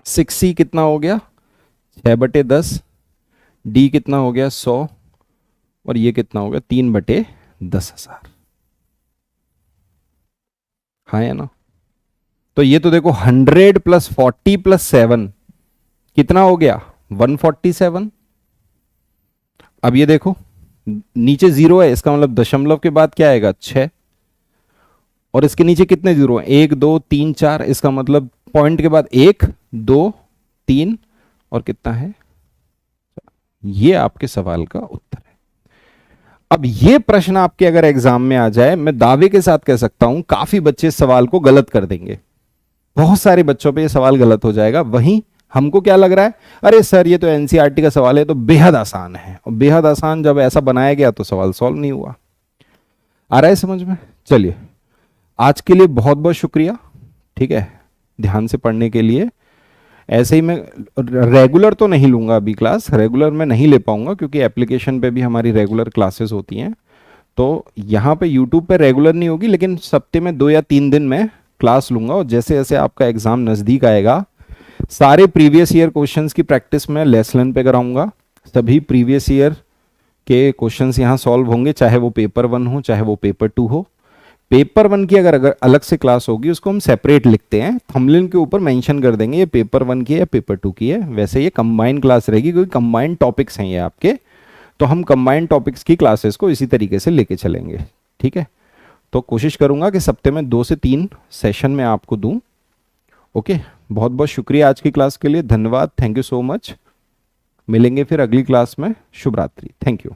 6c कितना हो गया 6/10, डी कितना हो गया 100, और ये कितना हो गया 3/10,000। हाँ है ना। तो ये तो देखो 100 प्लस 40 प्लस 7 कितना हो गया 147। अब ये देखो नीचे जीरो है, इसका मतलब दशमलव के बाद क्या आएगा 6, और इसके नीचे कितने जीरो हैं 1 2 3 4, इसका मतलब पॉइंट के बाद 1 2 3 और कितना है, ये आपके सवाल का उत्तर है। अब ये प्रश्न आपके अगर एग्जाम में आ जाए, मैं दावे के साथ कह सकता हूं काफी बच्चे इस सवाल को गलत कर देंगे, बहुत सारे बच्चों पे ये सवाल गलत हो जाएगा। वहीं हमको क्या लग रहा है, अरे सर ये तो एनसीईआरटी का सवाल है, तो बेहद आसान है, और बेहद आसान जब ऐसा बनाया गया तो सवाल सॉल्व नहीं हुआ। आ रहा है समझ में। चलिए आज के लिए बहुत बहुत शुक्रिया, ठीक है, ध्यान से पढ़ने के लिए। ऐसे ही मैं रेगुलर तो नहीं लूंगा अभी क्लास, रेगुलर मैं नहीं ले पाऊंगा क्योंकि एप्लीकेशन पे भी हमारी रेगुलर क्लासेस होती हैं, तो यहाँ पे यूट्यूब पे रेगुलर नहीं होगी, लेकिन सप्ते में 2 या 3 दिन में क्लास लूंगा। और जैसे जैसे आपका एग्जाम नज़दीक आएगा, सारे प्रीवियस ईयर क्वेश्चंस की प्रैक्टिस मैं लेसन पे कराऊंगा। सभी प्रीवियस ईयर के क्वेश्चंस यहाँ सॉल्व होंगे, चाहे वो पेपर 1 हो चाहे वो पेपर 2 हो। पेपर 1 की अगर अलग से क्लास होगी, उसको हम सेपरेट लिखते हैं, थंबनेल के ऊपर मेंशन कर देंगे ये पेपर 1 की है या पेपर 2 की है। वैसे ये कंबाइन क्लास रहेगी क्योंकि कंबाइंड टॉपिक्स हैं ये आपके, तो हम कंबाइंड टॉपिक्स की क्लासेस को इसी तरीके से लेके चलेंगे, ठीक है। तो कोशिश करूंगा कि सप्ते में 2 से 3 सेशन में आपको दूं। ओके, बहुत बहुत शुक्रिया आज की क्लास के लिए, धन्यवाद, थैंक यू सो मच। मिलेंगे फिर अगली क्लास में। शुभ रात्रि, थैंक यू।